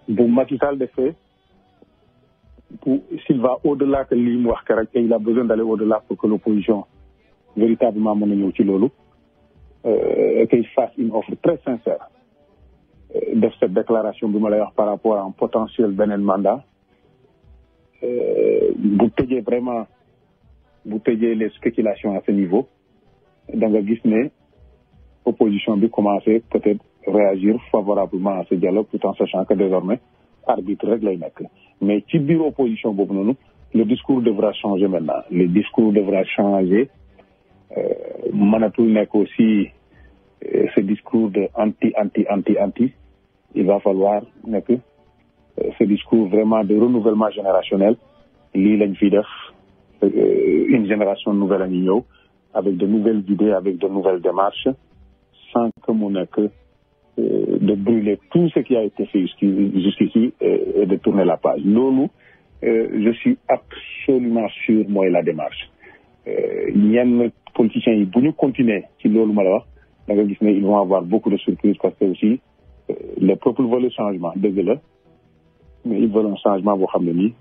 bu Macky Sall defee s'il va au-delà que li mu wax rek et il a besoin d'aller au-delà pour que l'opposition véritablement mën a ñëw ci loolu qu'il fasse une offre très sincère de cette déclaration bi ma lay wax par rapport à un potentiel beneen mandat bu tëjee vraiment bu tëjee les spéculations à ce niveau da nga gis ne opposition bi commencé peut-être réagir favorablement à ce dialogue tout en sachant que désormais arbitre rek lay nekk mais ci biir opposition boobu noonu le discours devra changer maintenant le discours devra changer mënatul nekk aussi ce discours de anti il va falloir nekk ce discours vraiment de renouvellement générationnel lii lañ fi def une génération nouvelle a ngi ñëw avec de nouvelles idées avec de nouvelles démarches sans que mu nekk de brûler tout ce qui a été fait jusqu'ici et de tourner la page loolu je suis absolument sûr mooy la démarche ñenn politiciens yi bu ñu continuer ci loolu ma la wax da nga gis ne ils vont avoir beaucoup de surprises parce que aussi le peuple veut le changement dëgg la mais ils veulent un changement boo xam ne nii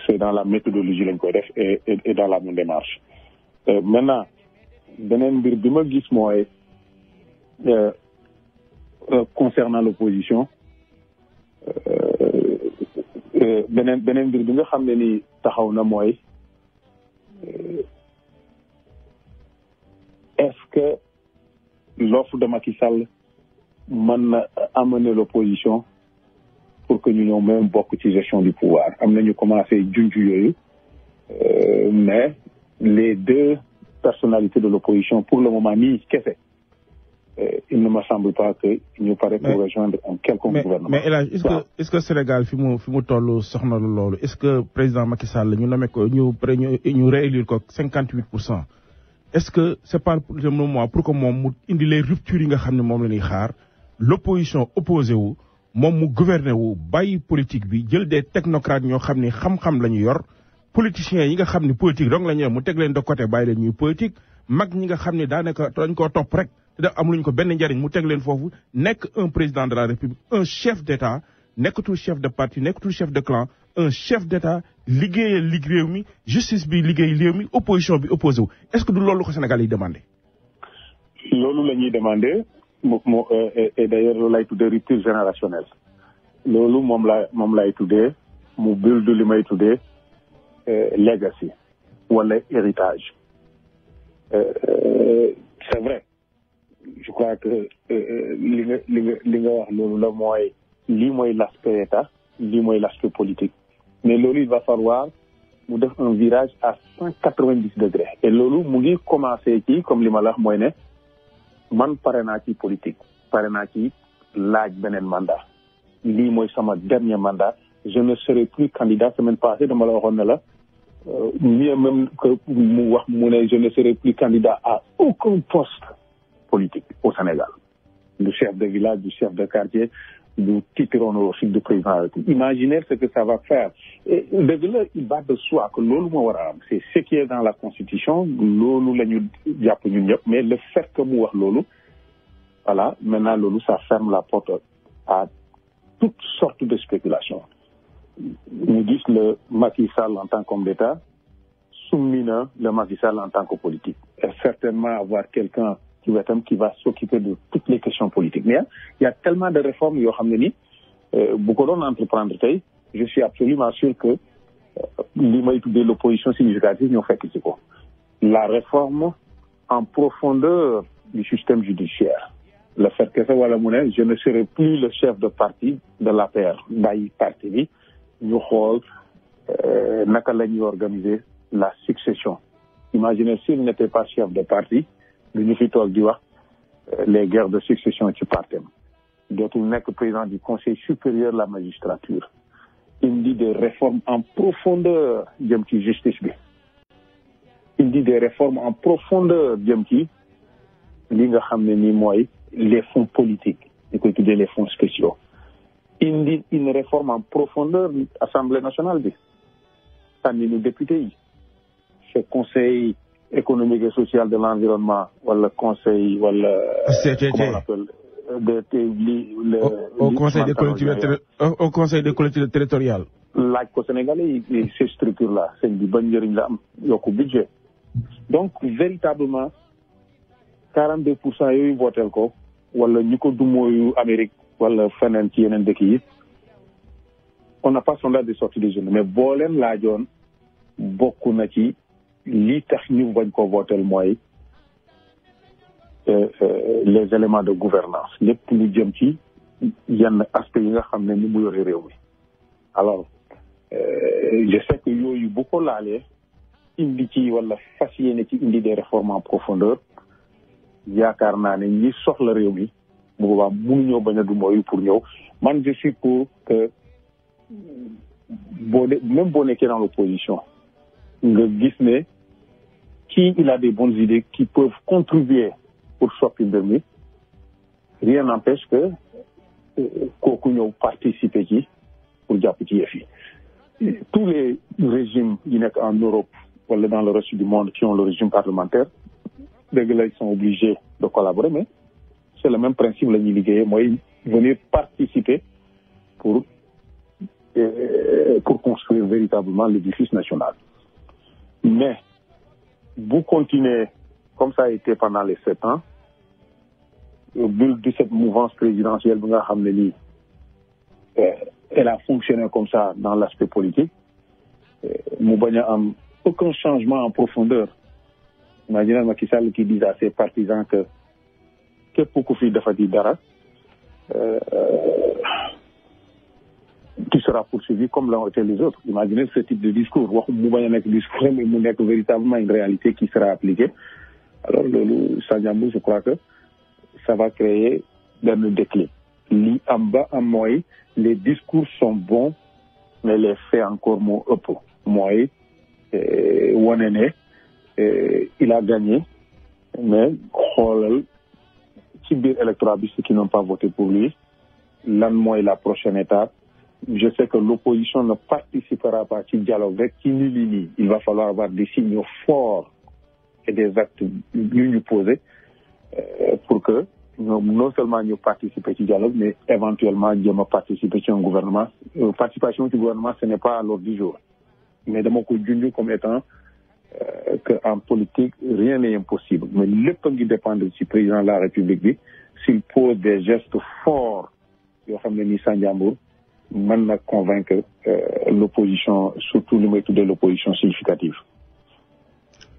c'est dans la méthodologie lañ koy def et dans la même démarche maintenant beneen mbir bi ma gis mooy concernant l'opposition beneen mbir bi nga xam ne ni taxaw na mooy est-ce que l'offre de Macky Sall mën na amener l'opposition pour que ñu ñëw même bokk ci gestion du pouvoir am nañu commencé junj yooyu mais les deux personnalités de l'opposition pour le moment nii kese il ne me semble pas que ñu pare pour rejoindre un quelconque gouvernement. Mais El Hadj est-ce que Sénégal fi mu toll soxna loolu est-ce que président Macky Sall ñu nommé ko ñu réélire ko 58%. Est-ce que c'est pas pour le moment pour que moom mu indi les ruptures yi nga xam ne moom la ñuy xaar l'opposition opposé wu moom mu gouverner wu bàyyi politique bi jël des technocrates ñoo xam ne xam-xam la ñu yor politiciens yi nga xam ne politique rek la ñu yor mu teg leen de côté bàyyi leen ñuy politique mag ñi nga xam ne daanaka dañ koo topp rek te da amuluñ ko benn njariñ mu teg leen foofu nekk un président de la République un chef d'État nekkatul chef de parti nekkatul chef de clan un chef d'État liggéeyal réew mi justice bi liggéey réew mi opposition bi opposé wu est-ce que du loolu ko Sénégal yi demandé. loolu la ñuy demandé et d'ailleurs loolu lay tuddee rupture générationnelle loolu moom lay tuddee mu build li may tuddee legacy wala héritage c'est vrai je crois que li nga wax loolu la mooy lii mooy l'aspect état lii mooy l'aspect politique mais loolu il va falloir mu def un virage à 190 degrés et loolu mu ngi commencer ci comme li ma la wax mooy ne man pare naa ci politique pare naa ci laaj beneen mandat lii mooy sama dernier mandat je ne serai plus candidat semaine passée dama la waxoon ne la mieux même que mu wax mu ne je ne serai plus candidat à aucun poste politique au Sénégal du chef de village du chef de quartier du titre honorifique de président de la République. Imaginez ce que ça va faire. Et dëgg la il va de soi que loolu moo war a am c'est ce qui est dans la constitution loolu la ñu jàpp ñun ñëpp mais le fait que mu wax loolu voilà maintenant loolu ça ferme la porte à toutes sortes de spéculations. ñu gis le Macky Sall en tant qu'homme d'État soumis na le Macky Sall en tant que politique et certainement avoir quelqu'un qui va s'occuper de toutes les questions politiques mais il y a tellement de réformes yoo xam ne ni bu ko doon entreprendre tey je suis absolument sûr que li may tuddee l'opposition significative ñoo fekk ci ko la réforme en profondeur du système judiciaire le fait que wala mu ne je ne serai plus le chef de parti de l'APR bàyyi parti bi ñu xool naka la ñuy organiser la succession imaginez s'il n'était pas chef de parti lu ñu fi toog di wax les guerres de succession ci partem dootul nekk président du conseil supérieur de la magistrature indi des réformes en profondeur jëm ci justice bi indi des réformes en profondeur jëm ci li nga xam ne ni mooy les fonds politiques ñu koy tuddee les fonds spéciaux indi une réforme en profondeur assemblée nationale bi tànni ñu député yi ce conseil économique et social de l'environnement wala conseil wala comment on appelle au conseil des collectivités territoriales laaj ko Sénégalais yi ces structures là sëñ bi ban njëriñ la am yokku budget donc véritablement 42% yooyu votel ko wala ñu ko dumooyu Amérique wala feneen ci yeneen dëkk yi on n'a pas sondage de sortie des jeunes mais boo leen laajoon bokk na ci li tax ñu bañ ko votel mooy les éléments de gouvernance lépp lu jëm ci yenn aspect yi nga xam ne ni mu yore réew mi alors je sais que yooyu bu ko laalee indi ci wala fas yéene ci indi des réformes en profondeur yaakaar naa ne ñi soxla réew mi bu boobaa mënuñoo bañ a du mooyu pour ñëw man je suis pour que même boo nekkee dans l'opposition nga gis ne kii il a des bonnes idées qui peuvent contribuer pour soppi mbir mi rien n'empêche que kooku ñëw participer ci pour jàpp ci yëf yi tous les régimes yi nekk en Europe wala dans le reste du monde qui ont le régime parlementaire dëgg la ils sont obligés de collaborer mais c'est le même principe la ñuy liggéeyee mooy venir participer pour construire véritablement l'édifice national mais bu continuer comme ça a été pendant les 7 ans au but de cette mouvance présidentielle bi nga xam ne nii elle a fonctionné comme ça dans l'aspect politique mu bañ a am aucun changement en profondeur imaginez Macky Sall qui dit à ses partisans que képp ku fi defati dara tu seras poursuivi comme l'ont été les autres. Imaginez ce type de discours. Mu bañ a nekk discours mais mu nekk véritablement une réalité qui sera appliquée. Alors loolu Sandiambou je crois que ça va créer benn déclic. Li am ba am mooy les discours sont bons mais les faits encore moo ëpp mooy wane ne il a gagné mais xoolal ci biir électorat bi ceux qui n'ont pas voté pour lui lan mooy la prochaine étape. Je sais que l'opposition ne participera pas ci dialogue rek ci nii il va falloir avoir des signaux forts et des actes ñu poser pour que ñoom non seulement ñu participer ci dialogue mais éventuellement jéem a participer ci un gouvernement participation ci gouvernement ce n'est pas à l'ordre du jour mais dama ko junj comme étant que en politique rien n'est impossible mais lépp a ngi dépendre ci président de la République bi s'il pose des gestes forts yoo xam ne ni Sandiambou mën na convaincre l'opposition surtout li may tuddee l'opposition significative.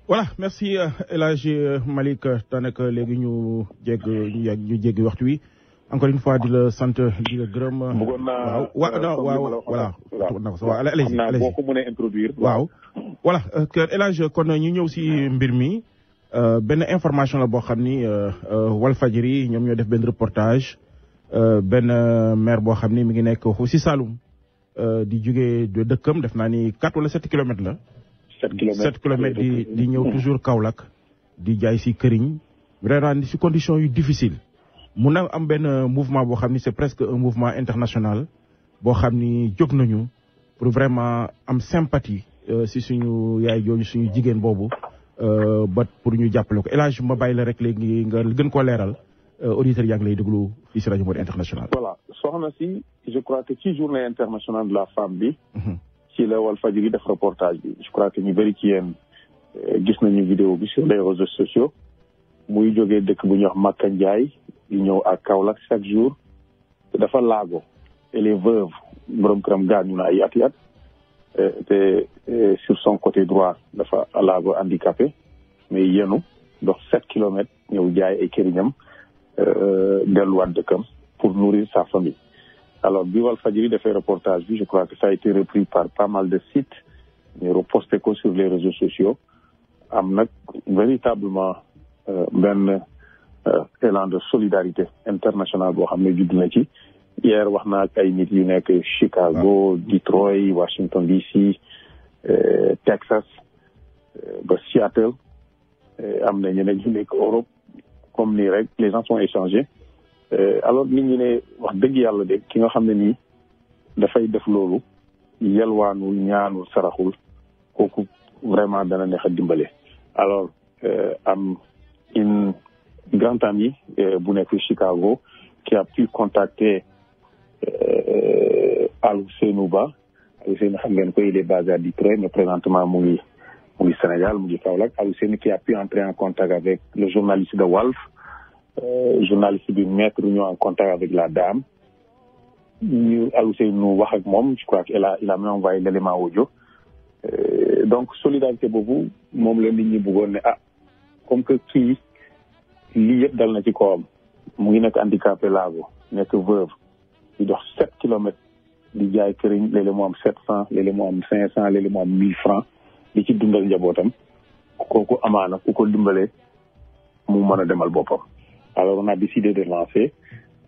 Voilà merci El Hadj Malick daanaka léegi ñu jéggi waxtu wi encore une fois di la sant di la gërëm. bëggoon naa waaw voilà. allez-y boo ko mënee introduire. waaw voilà El Hadj kon ñu ñëw si mbir mi benn information la boo xam ni Walfadjri ñoom ñoo def benn reportage. benn maire boo xam ni mi ngi nekk si Saloum di jógee dëkkam def naa ni 4 wala 7 kilomètres la. 7 kilomètres di ñëw toujours Kaolack di jaay si këriñ vraiment si conditions yu difficile mun na am benn mouvement boo xam ni c'est presque un mouvement international boo xam ni jóg nañu pour vraiment am sympathie si suñu yaay jooju suñu jigéen boobu ba pour ñu jàppale ko El Hadj ma bàyyi la rek léegi nga gën koo leeral. auditeurs yaa ngi lay déglu fii si rajo Mode International. voilà soxna si je crois que ci journée internationale de la femme bi. ci la Walfadjri def reportage bi je crois que ñu bëri ci yéen gis nañu vidéo bi sur les réseaux sociaux muy jógee dëkk bu ñuy wax Makka Ndiaye di ñëw ak Kaolack chaque jour dafa laago elle est veuve borom këram gaañu na ay at te sur son côté droit dafa laago handicapé mais yenu dox 7 kilomètres ñëw jaay ay këriñam. delluwaat dëkkam pour nourrir sa famille alors bi Walfadjri dafay reportage bi je crois que ça a été repris par pas mal de sites ñu reposté ko sur les réseaux sociaux am nag véritablement benn élan de solidarité internationale boo xam ne judd na ci hier wax naa ak ay nit yu nekk Chicago Detroit Washington DC Texas ba Seattle am na ñeneen ñu nekk Europe comme nii rek les gens sont échangés alors nit ñi ne wax dëgg yàlla de ki nga xam ne nii dafay def loolu yelwaanul ñaanul saraxul kooku vraiment dana neex a dimbale. Alors am une grande amie bu nekk Chicago qui a pu contacter Alioune Ba. Alioune xam ngeen ko il est basé à Detroit mais présentement mu ngi Sénégal mu ngi Kaolack. Alioune qui a pu entrer en contact avec le journaliste de Walf. Journaliste bi mettre ñu en contact avec la dame ñu Alioune wax ak moom je crois qu'il a même envoyé l'élément audio. Donc solidarité boobu moom la nit ñi bëggoon ne comme que kii lii yëpp dal na ci kawam mu ngi nekk handicapé laago nekk veuve di dox 7 kilomètres di jaay këriñ léeg-léeg mu am 700 léeg-léeg mu am 500 léeg-léeg mu am 1000 francs di ci dundal njabootam kooku amaana ku ko dimbalee mu mën a demal boppam. Alors on a décidé de lancer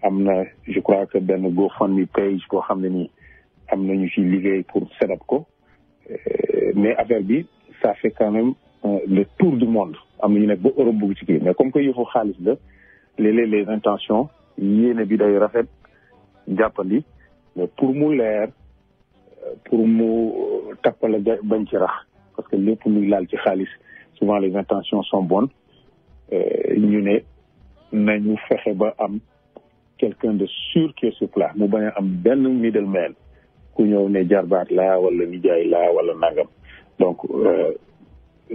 am na je crois que benn GoFundMe page boo xam ne nii am na ñu ci liggéey pour set up ko mais affaire bi ça fait quand même le tour du monde am na ñu nekk ba Europe bugg ci kii mais comme que yëfu xaalis la léeg-léeg les intentions yéene bi day rafet jàppandi mais pour mu leer pour mu tappale bañ ci rax parce que lépp muy laal ci xaalis souvent les intentions sont bonnes ñu ne nañu fexe ba am quelqu'un de sûr qui est sur place mu bañ a am benn middleman ku ñëw ne jarbaat la wala nijaay la wala nangam donc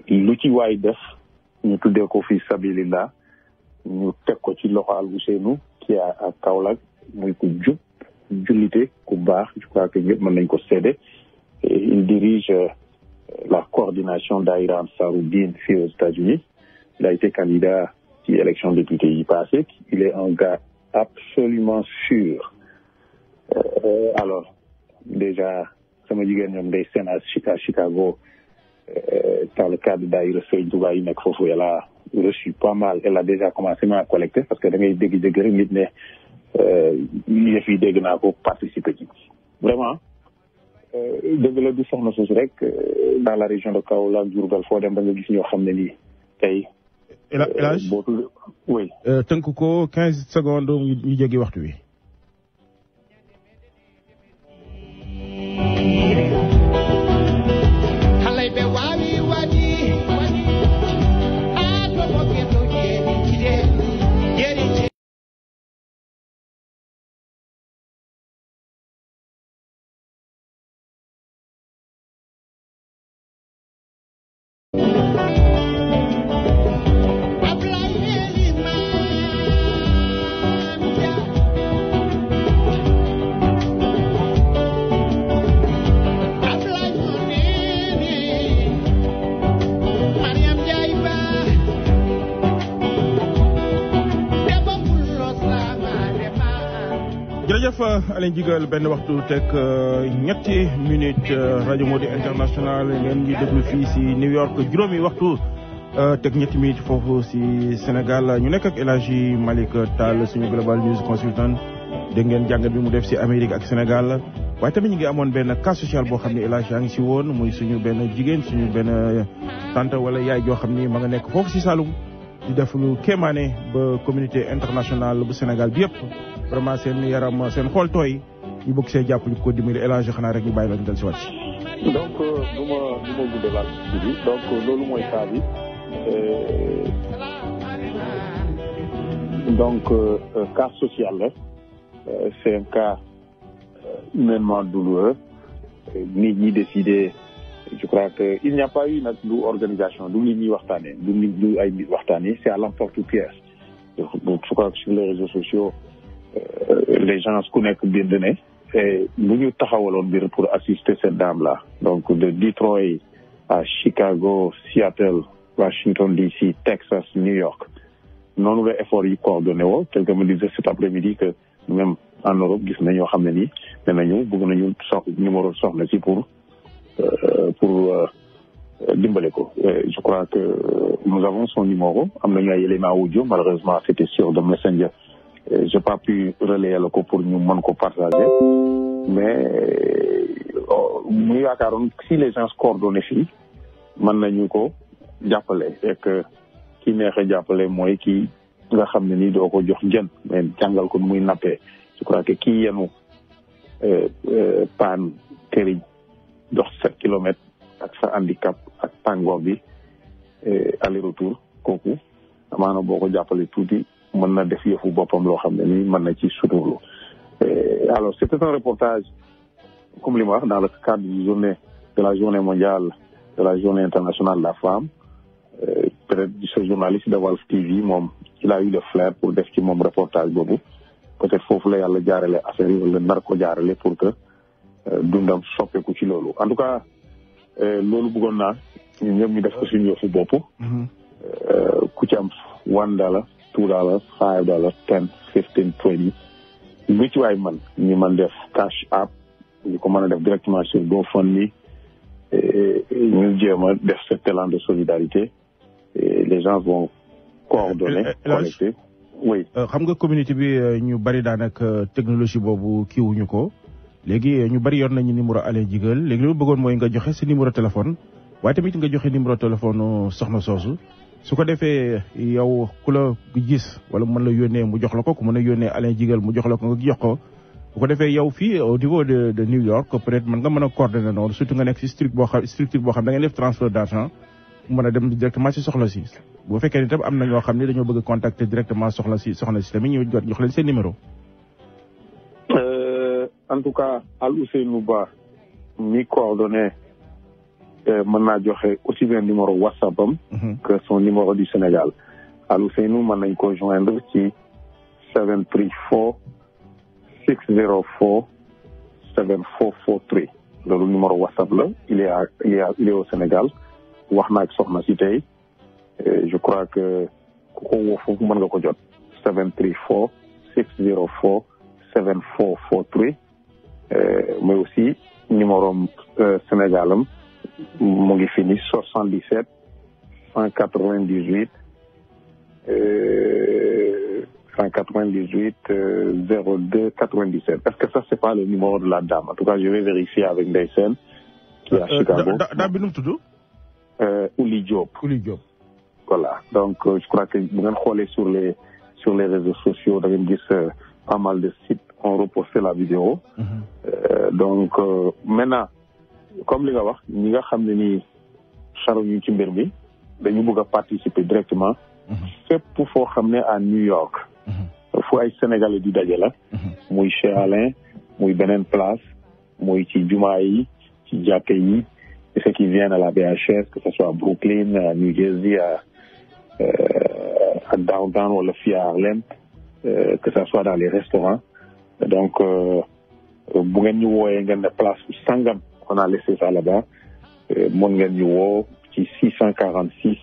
lu ci waay def ñu tuddee ko fi sabilillah ñu teg ko ci loxo Alioune qui a à Kaolack muy ku jub jullite ku baax je crois que ñëpp mën nañ ko seede et il dirige la coordination d'Aïra Ansaroudine fii aux États-Unis. Il a été candidat ci élection député yi passé. Il est un gars absolument sûr. Alors déjà sama jigéen ñoom day seen à Chicago dans le cadre d'Aïra Serigne Touba yi nekk foofu elle a reçu pas mal. Elle a déjà commencé à collecter parce que da ngay dégg rek nit ne yëf yi dégg naa ko participer ci vraiment dëgg la du soxna suuf rek dans la région de Kaolack Diourbel foo dem da nga gis ñoo xam ne nii tey. Elhadj oui. tënk ko 15 secondes ñu jéggi waxtu wi. jërëjëf Alain Jigal benn waxtu teg ñetti minute rajo Modi International ngeen ngi déglu fii si New York juróomi waxtu teg ñetti minute foofu si Sénégal ñu nekk ak El Hadji Malick Tall suñu Global News Consultant dégg ngeen jàngat bi mu def si Amérique ak Sénégal waaye tamit ñu ngi amoon benn cas social boo xam ne El Hadji yaa ngi si woon muy suñu benn jigéen suñu benn tante wala yaay joo xam ni ma nga nekk foofu si Saloum di def lu kéemaane ba communauté internationale bu Sénégal bi yëpp vraiment seen yaram seen xool tooy ñu bëgg see jàpp ñu ko dimbali El Hadji xanaa rek ñu bàyyi la ñu del si wàcc. donc du ma guddalaat bi donc loolu mooy cas bi donc cas social la c'est un cas humainement douloureux nit ñi décidé je crois que il n'y a pas eu nag du organisation du nit ñi waxtaanee du ay nit waxtaanee c'est à l'emporte-pièce. Donc je crois que sur les réseaux sociaux les gens ku nekk bind ne bu ñu taxawaloon mbir pour assister cette dame là donc de Detroit à Chicago, Seattle, Washington DC, Texas, New York noonu la effort yi coordonné woo quelqu'un me disait cet après-midi que même en Europe gis na ñoo xam ne nii ne nañu bëgg nañu numéro soxna si pour dimbale ko. Je crois que nous avons son numéro am nañu ay éléments audio malheureusement c'était sur de Messenger. J'ai pas pu relayer la ko pour ñu mën ko partager mais mu yaakaaroon si les gens coordonné fii mën nañu ko jàppale et que ki neex a jàppale mooy ki nga xam ne nii doo ko jox jën mais jàngal ko nu muy nappee je crois que kii yenu paan këriñ dox 7 kilomètres ak sa handicap ak tàngoor bi aller retour kooku amaana boo ko jàppale tuuti mën na def yëfu boppam loo xam ne nii mën na ci suturlu alors c'était un reportage comme li ma wax dans le cadre de la journée mondiale de la journée internationale de la femme peut-être ce journaliste de Walf TV moom il a eu le flair pour def ci moom reportage boobu peut-être foofu la yàlla jaarale affaire yi wala nar ko jaarale pour que dundam soppeeku ci loolu en tout cas loolu bëggoon naa ñun ñëpp ñu def ko suñu yëfu bopp ku ci am $1 $2 $5 10 15 20 lu ci waay man ñu mën def cash app ñu ko mën a def directement sur GoFundMe ñu jéem a def cet élan de solidarité et les gens vont coordonner connecter oui xam nga communauté bi ñu bari daanaka technologie boobu kiiwuñu ko léegi ñu bari yor nañu numéro Alain Jigal léegi li ma bëggoon mooy nga joxe sa numéro téléphone waaye tamit nga joxe numéro téléphone soxna soosu su ko defee yow ku la gis wala mën la yónnee mu jox la ko ku mën a yónnee Alain Jigal mu jox la ko nga jox ko bu ko defee yow fii au niveau de New York peut-être mën nga mën a coordonner noonu surtout nga nekk si structure boo xam da ngeen def transfert d'argent mu mën a dem directement si soxla si bu fekkee ni tam am na ñoo xam ne dañoo bëgg a contacter directement soxna si tamit ñu jox leen seen numéro. En tout cas Al Ousseynou Ba mi coordonné mën naa joxe aussi bien numéro WhatsApp am que son numéro du Sénégal Al Ousseynou mën nañ ko joindre ci 734 604 7443 loolu numéro WhatsApp la il est au Sénégal wax naa ak soxna si tey je crois que ku ko woo foofu mën nga ko jot 734 604 7443 mais aussi numéro Sénégalam mu ngi fini 77 198 02 97. Est-ce que ça c'est pas le numéro de la dame? En tout cas, je vais vérifier avec Ndeysen qui est à Chicago. Dame bi nu mu tudd? Ouli Diop. Voilà. Donc je crois que bu ngeen xoolee sur les réseaux sociaux da ngeen gis pas mal de sites ont reposté la vidéo. Donc maintenant comme li nga wax ñi nga xam ne ni xaruñu ci mbir mi dañu bëgg a participer directement. fépp foo xam ne à New York. fu ay Sénégalais di daje la. muy chez Alain muy beneen place muy ci jumaa yi ci jàkka yi ceux qui viennent à la BHS que ce soit à Brooklyn à New Jersey à downtown wala fii à Harlem que ce soit dans les restaurants donc bu ngeen ñu wooyee ngeen ne place sangam on a laissé ça là-bas mën ngeen ñu woo ci 646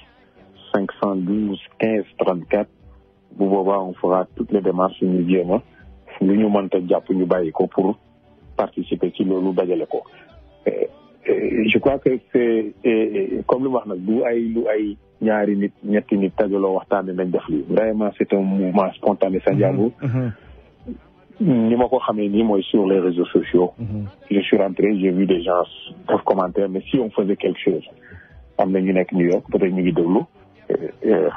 512 15 34 bu boobaa on fera toutes les démarches ñu jéem a lu ñu mënta jàpp ñu bàyyi ko pour participer ci loolu dajale ko je crois que c'est comme li ma wax nag lu ay ñaari nit ñetti nit dajaloo waxtaane nañ def lii vraiment c'est un mouvement spontané Sandiabou ni ma ko xamee nii mooy sur les réseaux sociaux je suis rentré j'ai vu des gens def commentaire mais si on faisait quelque chose am na ñu nekk New York peut-être ñu ngi déglu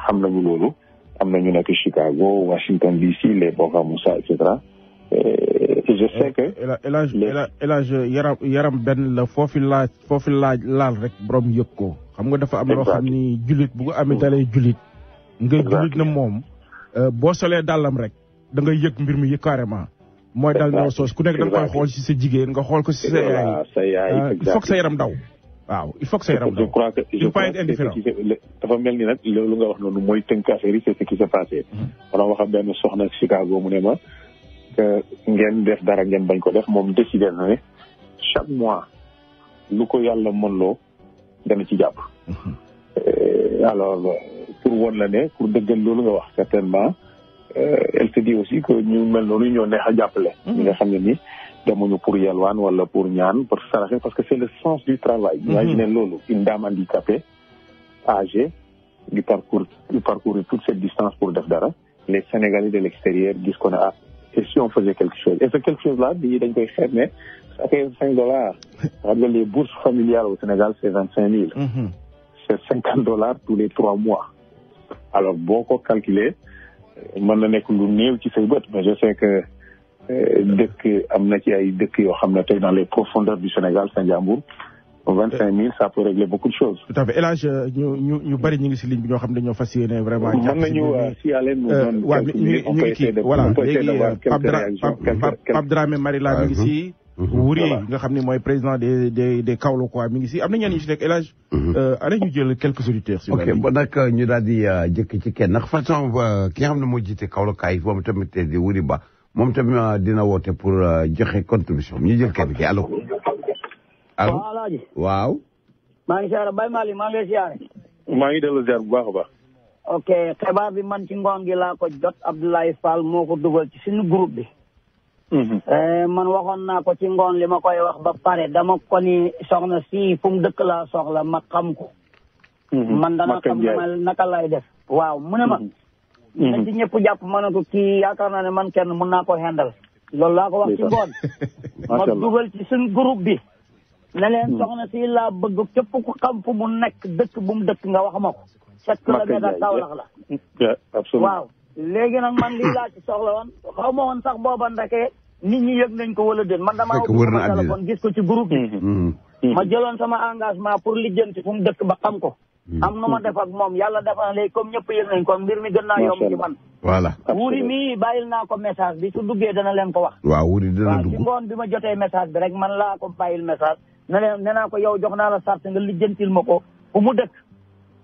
xam nañu loolu am na ñu nekk Chicago Washington DC les Boga Moussa et cetera et je sais que elage yaram benn la foofi laal rek borom yëg ko xam nga dafa am loo xam ni jullit bu ko amee dalee jullit nga jullit na moom boo solee dàllam rek da ngay yëg mbir mi yëg carrément mooy dal ndaw soos ku nekk da nga koy xool si sa jigéen nga xool ko si sa yaay il faut que sa yaram daw waaw il faut que sa yaram daw je crois que dafa mel ni nag loolu nga wax noonu mooy tënk affaire yi c'est ce qui s'est passé maanaam wax benn soxna Chicago mu ne ma que ngeen def dara ngeen bañ ko def moom décidé na ne chaque mois lu ko yàlla mën loo dana ci jàpp alors pour woon la ne pour dëggal loolu nga wax certainement elle se dit aussi que ñu mel noonu ñoo neex a jàppale ñi nga xam ne ni demuñu pour yelwaan wala pour ñaan pour saraxe parce que c'est le sens du travail imaginez loolu une dame handicapée âgée du parcours toute cette distance pour def dara les Sénégalais de l'extérieur disent qu'on a et si on faisait quelque chose et ce quelque chose là bi dañ koy xeet ne ça fait $5 xam nga les bourses familiales au Sénégal c'est 25 000 c'est $50 tous les 3 mois alors boo ko calculer mën na nekk lu néew ci say bët mais je sais que dëkk am na ci ay dëkk yoo xam ne tey dans les profondeurs du Sénégal Sandiambour 25 000 ça peut régler beaucoup de choses. tout à fait El Hadj ñu bëri ñu ngi si ligne bi ñoo xam ne dañoo fas yéene vraiment. mën nañu signaler nous donne quelques minutes on peut essayer de d'avoir quelques réactions. Pape Dramé Marila mi ngi si. Wuri nga xam ne mooy président des Kaolackois mi ngi si am na ñenn ñu si nekk El Hadj. allez ñu jël quelques auditeurs. si ok bon nag ñu daal di jëkk ci kenn ndax façon ki nga xam ne moo jiite Kaolack yi moom tamit di Wuri Ba moom tamit dina woote pour joxe contribution ñu jël kenn ki allo. allo waaw. maa ngi siyaare Baye Malick maa ngi lay siyaare. maa ngi dellu ziar bu baax a baax. ok xibaar bi man ci ngoon gi laa ko jot Abdoulaye Fall moo ko dugal ci suñu groupe bi. man waxoon naa ko ci ngoon li ma koy wax ba pare dama ko ni soxna si fu mu dëkk laa soxla ma xam ko. man dana xam naka lay def. waaw mu ne ma. na ci ñëpp jàpp ma ne ko kii yaakaar naa ne man kenn mun naa ko xendal. loolu laa ko wax ci ngoon. ma dugal ci suñu groupe bi. ne leen soxna si laa bëgg képp ku xam fu mu nekk dëkk bu mu dëkk nga wax ma ko. 7 kilomètres Kaolack la. waaw léegi nag man lii laa ci soxla woon xaw ma woon sax booba ndeke nit ñi yëg nañ ko wala déet man damaa wut sama téléphone gis ko ci groupe bi. ma jëloon sama engagement pour lijjanti fu mu dëkk ba xam ko. am nu ma def ak moom yàlla def na léegi comme ñëpp yëg nañ ko mbir mi gën naa yomb ci man. voilà. Wuri mii bàyyil naa ko message bi su duggee dana leen ko wax. waaw Wuri dana dugg waaw ci ngoon bi ma jotee message bi rek man laa ko bàyyil message. ne leen nee naa ko yow jox naa la sart nga lijjantil ma ko fu mu dëkk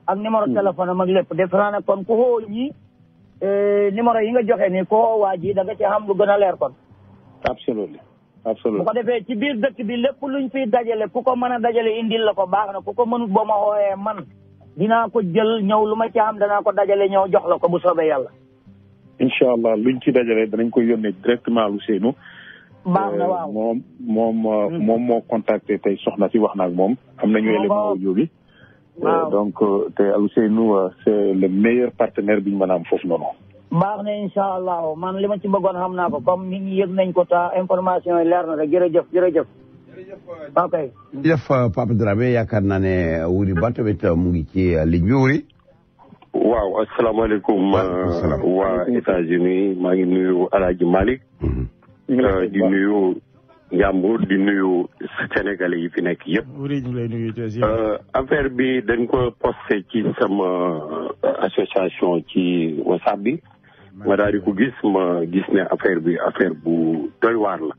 ak numéro téléphone am ak lépp def naa ne kon ku xoo ñi numéro yi nga joxe ni ku xoo waa ji da nga ci xam lu gën a leer kon. absolument bu ko defee ci biir dëkk bi lépp luñ fiy dajale ku ko mën a dajale indil la ko baax na ku ko mënut boo ma xooyee man dinaa ko jël ñëw lu ma ci xam danaa ko dajale ñëw jox la ko bu soobee yàlla. incha allah luñ ci dajale danañ ko yónnee directement lu seenu. baax na waaw moom moo contacté tey soxna si wax na ak moom. am nañu élément audio bi. donc te Ousseynou c'est le meilleur partenaire bi ñu mën a am foofu noonu. baax na incha allah man li ma ci bëggoon xam naa ko comme nit ñi yëg nañ ko ta information yi leer na rek jërëjëf. ok. jërëjëf Pape Dramé yaakaar naa ne Wuri Ba tamit mu ngi ci ligne bi Wuri. waaw asalaamaaleykum. waa États-Unis maa ngi nuyu El Hadj Malick. di nuyu Ndiambour di nuyu Sénégalais yi fi nekk yëpp. Wuri ñu lay nuyu affaire bi dañ ko posté ci sama association ci WhatsApp bi. ma daal di ko gis ne affaire bu doy waar la.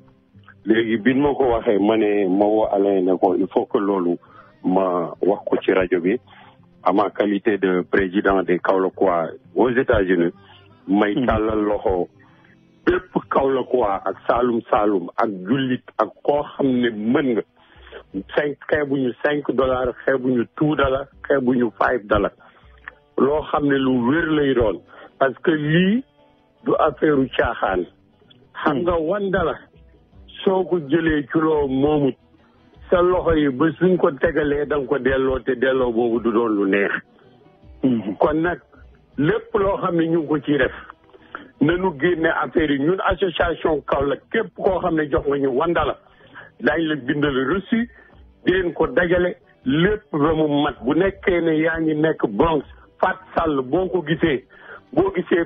léegi bi ma ko waxee ma woo Alain ne ko il faut que loolu ma wax ko ci rajo bi à ma qualité de président des Kaolackois aux États-Unis may tàllal loxo bépp Kaolackois ak Saalum ak jullit ak koo xam ne mën nga xeebuñu $5 xeebuñu $2 xeebuñu $5 loo xam ne lu wér lay doon parce que lii du affaire u caaxaan xam nga $1 soo ko jëlee ci loo moomut sa loxo yi ba suñ ko tegalee da nga ko delloo te delloo boobu du doon lu neex kon nag lépp loo xam ne ñu ngi ko ciy def nanu génne affaire yi ñun association Kaolack képp koo xam ne jox nga ñu $1 daañu la bindal reçu deen ko dajale lépp ba mu mat bu nekkee ne yaa ngi nekk Bronx Fat Sall boo ko gisee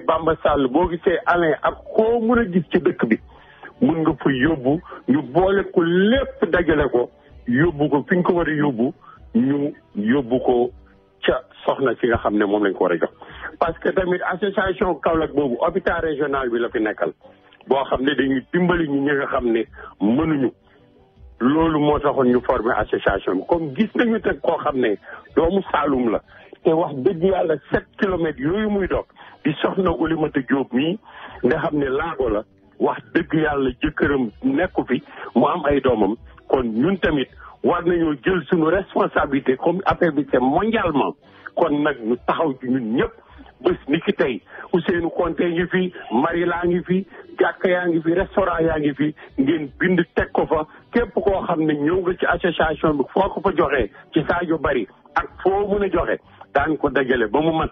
Bamba Sall boo gisee Alain ak koo mën a gis ci dëkk bi mun nga fa yóbbu ñu boole ko lépp dajale ko yóbbu ko fi ñu ko war a yóbbu ñu yóbbu ko ca soxna si nga xam ne moom lañ ko war a jox parce que tamit association Kaolack boobu hôpital régional bi la fi nekkal boo xam ne dañuy dimbali ñi nga xam ne mënuñu loolu moo taxoon ñu former association bi comme gis nañu teg koo xam ne doomu Saalum la te wax dëgg yàlla 7 kilomètres yooyu muy dox di soxna Oulimata Diop mii nga xam ne laago la wax dëgg yàlla jëkkëram nekku fi mu am ay doomam kon ñun tamit war nañoo jël suñu responsabilité comme affaire bi c'est mondialement kon nag ñu taxaw ci ñun ñëpp bés ni ki tey Ousseynou Konté ngi fi Marila ngi fi jàkka yaa ngi fi restaurant yaa ngi fi ngeen bind teg ko fa képp koo xam ne ñëw nga ci association bi foo ko fa joxee ci Sadio Bari ak foo mën a joxe daan ko dajale ba mu mat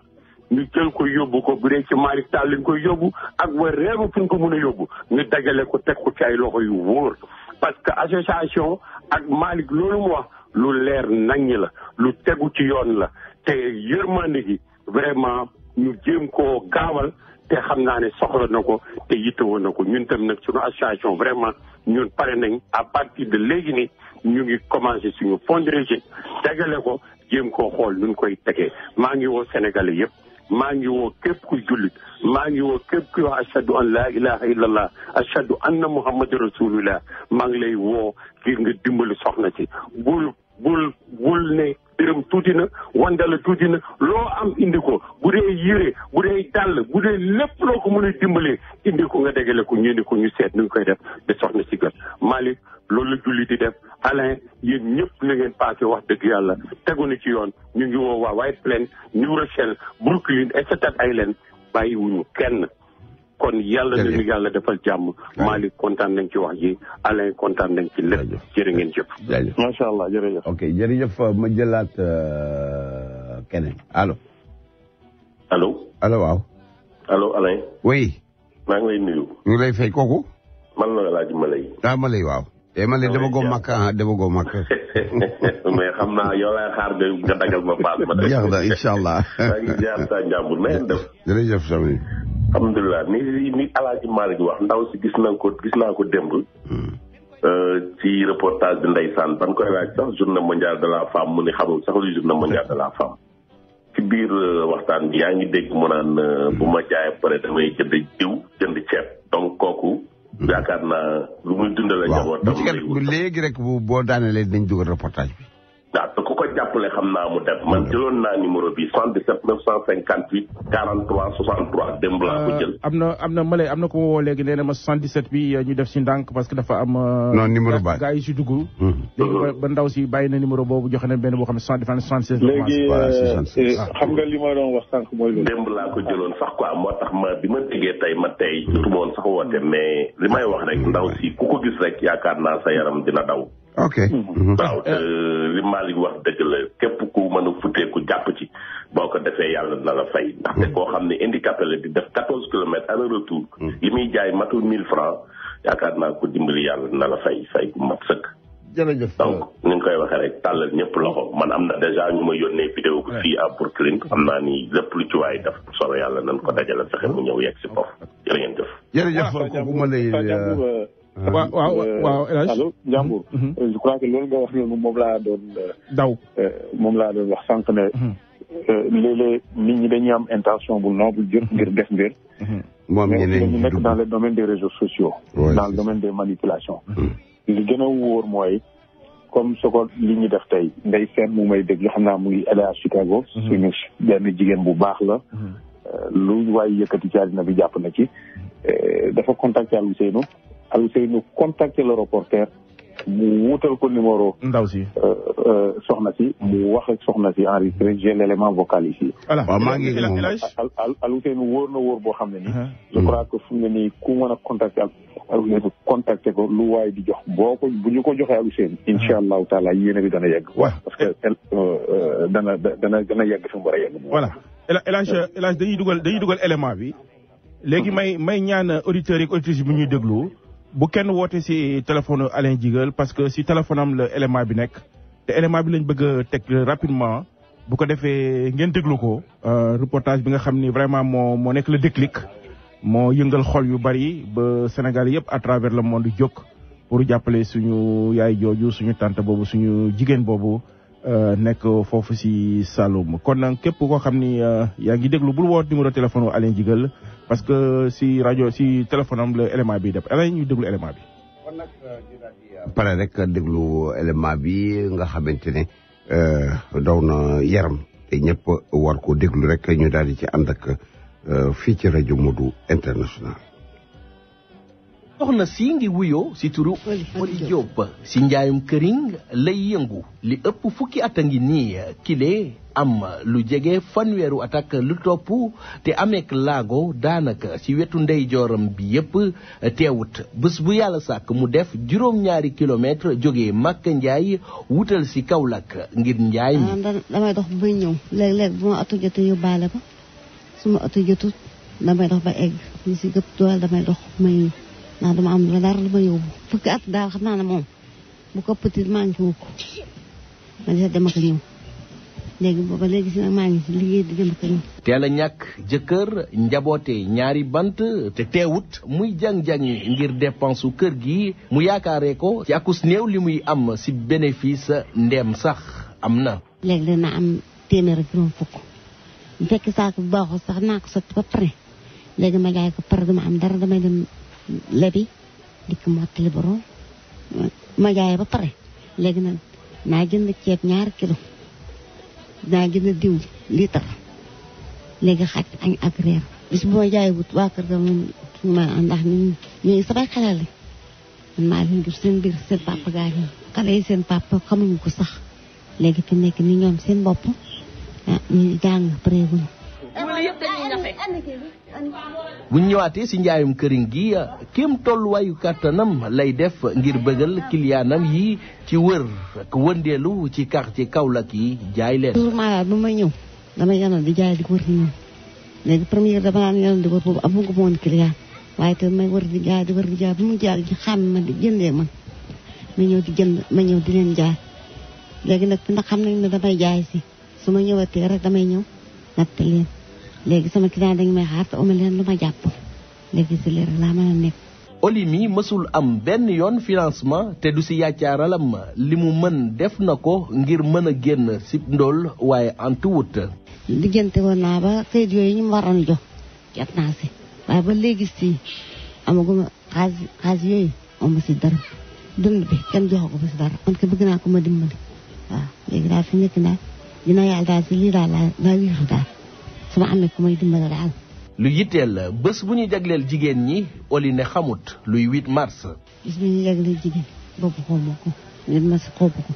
ñu jël ko yóbbu ko bu dee ci Malick Tall lañ koy yóbbu ak wa réew fu ñu ko mën a yóbbu ñu dajale ko teg ko ci ay loxo yu wóor parce que association ak Malick loolu mu wax lu leer naññ la lu tegu ci yoon la te yërmande gi vraiment ñu jéem koo gaawal te xam naa ne soxla na ko te yittewoo na ko ñun tam nag suñu association vraiment ñun pare nañ à partir de léegi ni ñu ngi commencé suñu fundraising tegale ko jéem koo xool nuñ koy tegee maa ngi woo Sénégalais yëpp maa ngi woo képp kuy jullit maa ngi woo képp kuy wax ashhadu an la ilaha illallah ashhadu anna muhammadu rasulullah maa ngi lay woo ngir nga dimbali soxna si bul ne dërëm tuuti na wandala tuuti na loo am indi ko bu dee yére bu dee dàll bu dee lépp loo ko mën a dimbalee indi ko nga dégale ko ñu indi ko ñu seet nu ñu koy def de soxna si gën Malick loolu la julli di def Alain yéen ñëpp la ngeen passé wax dëgg yàlla tegu na ci yoon ñu ngi woo waa White Plains New Rochelle Brooklyn et Staten Island bàyyiwuñu kenn kon yàlla nañu yàlla defal jàmm Malick kontaan nañ ci wax ji Alain kontaan nañ ci lépp jërë ngeen jëf macha allah jërëjëf ok jërëjëf ma jëlaat keneen allo waaw allo Alain oui maa ngi lay nuyu ñu ngi lay fay kooku man la Alaaji Malay Malay waaw Malay dama goo makk mais xam naa yow laay xaar nga dagal ma paas ma jeex na incha allah maa ngi jaar sa njàmbur na ngeen def jërëjëf sami alhamdulilah ni Alaaji Malick wax ndaw si gis naa ko démb ci reportage bi ndeysaan ban koy laaj sax journée mondiale de la femme mu ni xamul sax lu journée mondiale de la femme ci biir waxtaan bi yaa ngi dégg mu naan bu ma jaayee pare damay jënd jiw jënd ceeb donc kooku yaakaar naa lu muy dundal njabootam léegi rek boo daanelee dinañ dugal reportage bi waaw te ku ko jàppale xam naa mu dem man jëloon naa numéro bi 77 958 43 63 démb laa ko jël. am na Malay am na ko ma woo léegi nee na ma 77 bi ñu def si ndànk parce que dafa am. non numéro ba gars yi si dugg. léegi ba ndaw si bàyyi na numéro boobu joxe na benn boo xam ne 76. léegi xam nga li ma doon wax sànq mooy loolu. démb laa ko jëloon sax quoi moo tax bi ma déggee tey jotuma woon sax woote mais li may wax rek ndaw si ku ko gis rek yaakaar naa sa yaram dina daw. ok. waaw li Malick wax dëgg la képp ku mën a futteeku jàpp ci boo ko defee yàlla na la fay ndaxte koo xam ne handicapé la di def 14 kilomètres aller retour li muy jaay matul 1000 francs yaakaar naa ko dimbali yàlla na la fay ku mat sëkk. jërëjëf donc ni nga koy waxee rek tàllal ñëpp loxo man am na déjà ñu ma yónnee vidéo bi fii à Brooklyn xam naa ni lépp lu ci waay def solo yàlla nañ ko dajale fexe mu ñëw yegg si foofu jërë ngeen jëf. jërëjëf kooku ma lay. waaw El Hadj allo Ndiambour. je crois que loolu nga wax noonu moom laa doon. moom laa doon wax sànq ne. léeg-léeg nit ñi dañuy am intention bu noble jëf ngir def mbir. moom ñeneen ñu nekk dans le domaine des réseaux sociaux. dans le domaine des manipulations. li gën a wóor mooy comme ko li ñu def tey ndey seen mu may dégg xam naa mu ngi LA Chicago. suñu benn jigéen bu baax la. lu waay yëkkati ci àddina bi jàpp na ci. dafa contacté Ousseynou contacté le reporter mu wutal ko numéro. ndaw si. soxna si mu wax ak soxna si enregistré j'ai l'élément vocal ici. voilà waaw maa ngi moom Ousseynou wóor na wóor boo xam ne nii. je crois que fu mu ne nii ku mën a contacté Ousseynou contacté ko lu waay di jox bu ñu ko joxee Ousseynou. incha allahu taala yéene bi dana yegg. waaw parce que dana yegg fi mu war a yegg. voilà El Hadj dañuy dugal élément bi léegi may ñaan auditeurs yi ak auditrices bu ñuy déglu. bu kenn woote si téléphone Alain Jigal parce que si téléphone am la élément bi nekk te élément bi lañ bëgg a teg rapidement bu ko defee ngeen déglu ko reportage bi nga xam ni vraiment moo nekk le déclic moo yëngal xol yu bari ba Sénégal yëpp à travers le monde jóg pour jàppale suñu yaay jooju suñu tante boobu suñu jigéen boobu nekk foofu si Saloum kon nag képp koo xam ni yaa ngi déglu bul woot numéro téléphone Alain Jigal parce que si rajo si téléphone am la élément bi def Alain ñu déglu élément bi. kon nag ñu daal di pare rek déglu élément bi nga xamante ne daw na yaram te ñëpp war ko déglu rek ñu daal di ci ànd ak fii ci rajo Modou International. soxna si ngi wuyoo si turu Oli Diop si njaayum këriñ lay yëngu li ëpp fukki at a ngi nii kile am lu jege fanweeru at ak lu topp te ameek laago daanaka ci wetu ndeyjooram bi yépp teewut bés bu yàlla sàkk mu def juróom-ñaari kilomètre jógee Màkka Njaay wutal si Kaolack ngir njaay mi damay dox ba ñëw léeg-léeg bu ma oto jotee yóbbaale ko su ma oto jotut damay dox ba egg ñu si gëpp doole damay dox may ndax dama am dara lu ma yóbbu fukki at daal xam naa ne moom bu ko petit maa ngi ci wukk ma di dem ak ñëw léegi booba léegi si nag maa ngi si liggéey di dem ak ñëw teel a ñàkk jëkkër njaboote ñaari bant te teewut muy jang-jangi ngir dépense u kër gi mu yaakaaree ko ci akus néew li muy am si bénéfice ndeem sax am na. léegi dina am téeméer ak juróom fukk bu fekk saako bu baaxul sax naa ko sotti ba pare léegi ma jaay ko pare duma am dara damay dem lebi dikk mottali borom ma jaay ba pare léegi nag naa jënd ceeb 2 kilo naa jënd diw litre léegi xaj añ ak reer bis bu ma jaay wut waa kër ga moom ma ndax ñuy samay xale la man maa leen jur seen biir seen papa gaañu xale yi seen papa xamuñu ko sax léegi fi nekk ni ñoom seen bopp ñu jàng pareeguñu. bu ñu ñëwaatee si njaayum këriñ gi kéem tolluwaayu kàttanam lay def ngir bëggal kiliyaanam yi ci wër ak wëndeelu ci quartier Kaolack yi jaay leen. toujours maa ba may ñëw damay yanoon di jaay di ko wër di ñëw léegi première dama naan yanoon di wër boobu amu ko woon kiliyaan waaye te may wër di jaay bu mu jaay ji xam ma di jëndee man ma ñëw di jënd ma ñëw di leen jaay léegi nag ndax xam nañ ne damay jaay si su ma ñëwatee rek damay ñëw natt leen léegi sama client dañu may xaar te uma leen lu ma jàpp léegi si leer laa mën a nekk. Oli mi mësul am benn yoon financement te du si yàccaaralam li mu mën def na ko ngir mën a génn si ndóol waaye antuwut. diggante woon naa ba kayit yooyu ñu ma waroon jox jot naa si waaye ba léegi si amaguma xaalis yooyu am si dara dund bi kenn joxo ko si dara man ko bëgg naa ko ma dimbali waaw léegi daal fi nekk daal dina yàlla daal si lii daal laa wiiru daal su ma amee ku may dimbali daal. lu yitteel bés bu ñu jagleel jigéen ñi Oli ne xamut luy 8 mars. bis bu ñu jagleel jigéen boobu xaw ma ko ngir ma si xaw ma ko.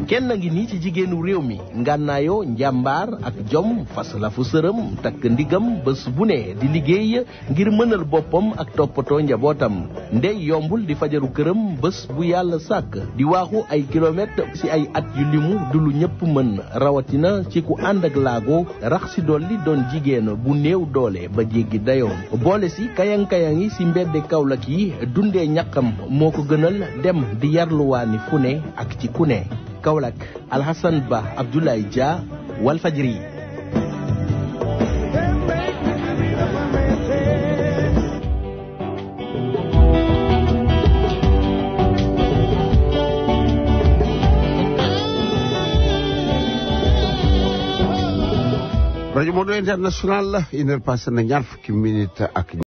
kenn ngi nii ci jigéenu réew mi ngànnaayoo njàmbaar ak jom fas la fu sërëm takk ndigam bés bu ne di liggéey ngir mënal boppam ak toppatoo njabootam ndey yombul di fajaru këram bés bu yàlla sàkk di waaxu ay kilomètres ci ay at yu limu du lu ñëpp mën rawatina ci ku ànd ak laago rax si dolli doon jigéen bu néew doole ba jéggi dayoo boole si kayang-kayang yi si mbedde Kaolack yi dundee ñaqam moo ko gënal dem di yarluwaani fu ne ak ci ku ne Kaolack Alhassane Ba Abdoulaye Dia Walfadjri. rajo Modou International la 1h passé na 20 minutes ak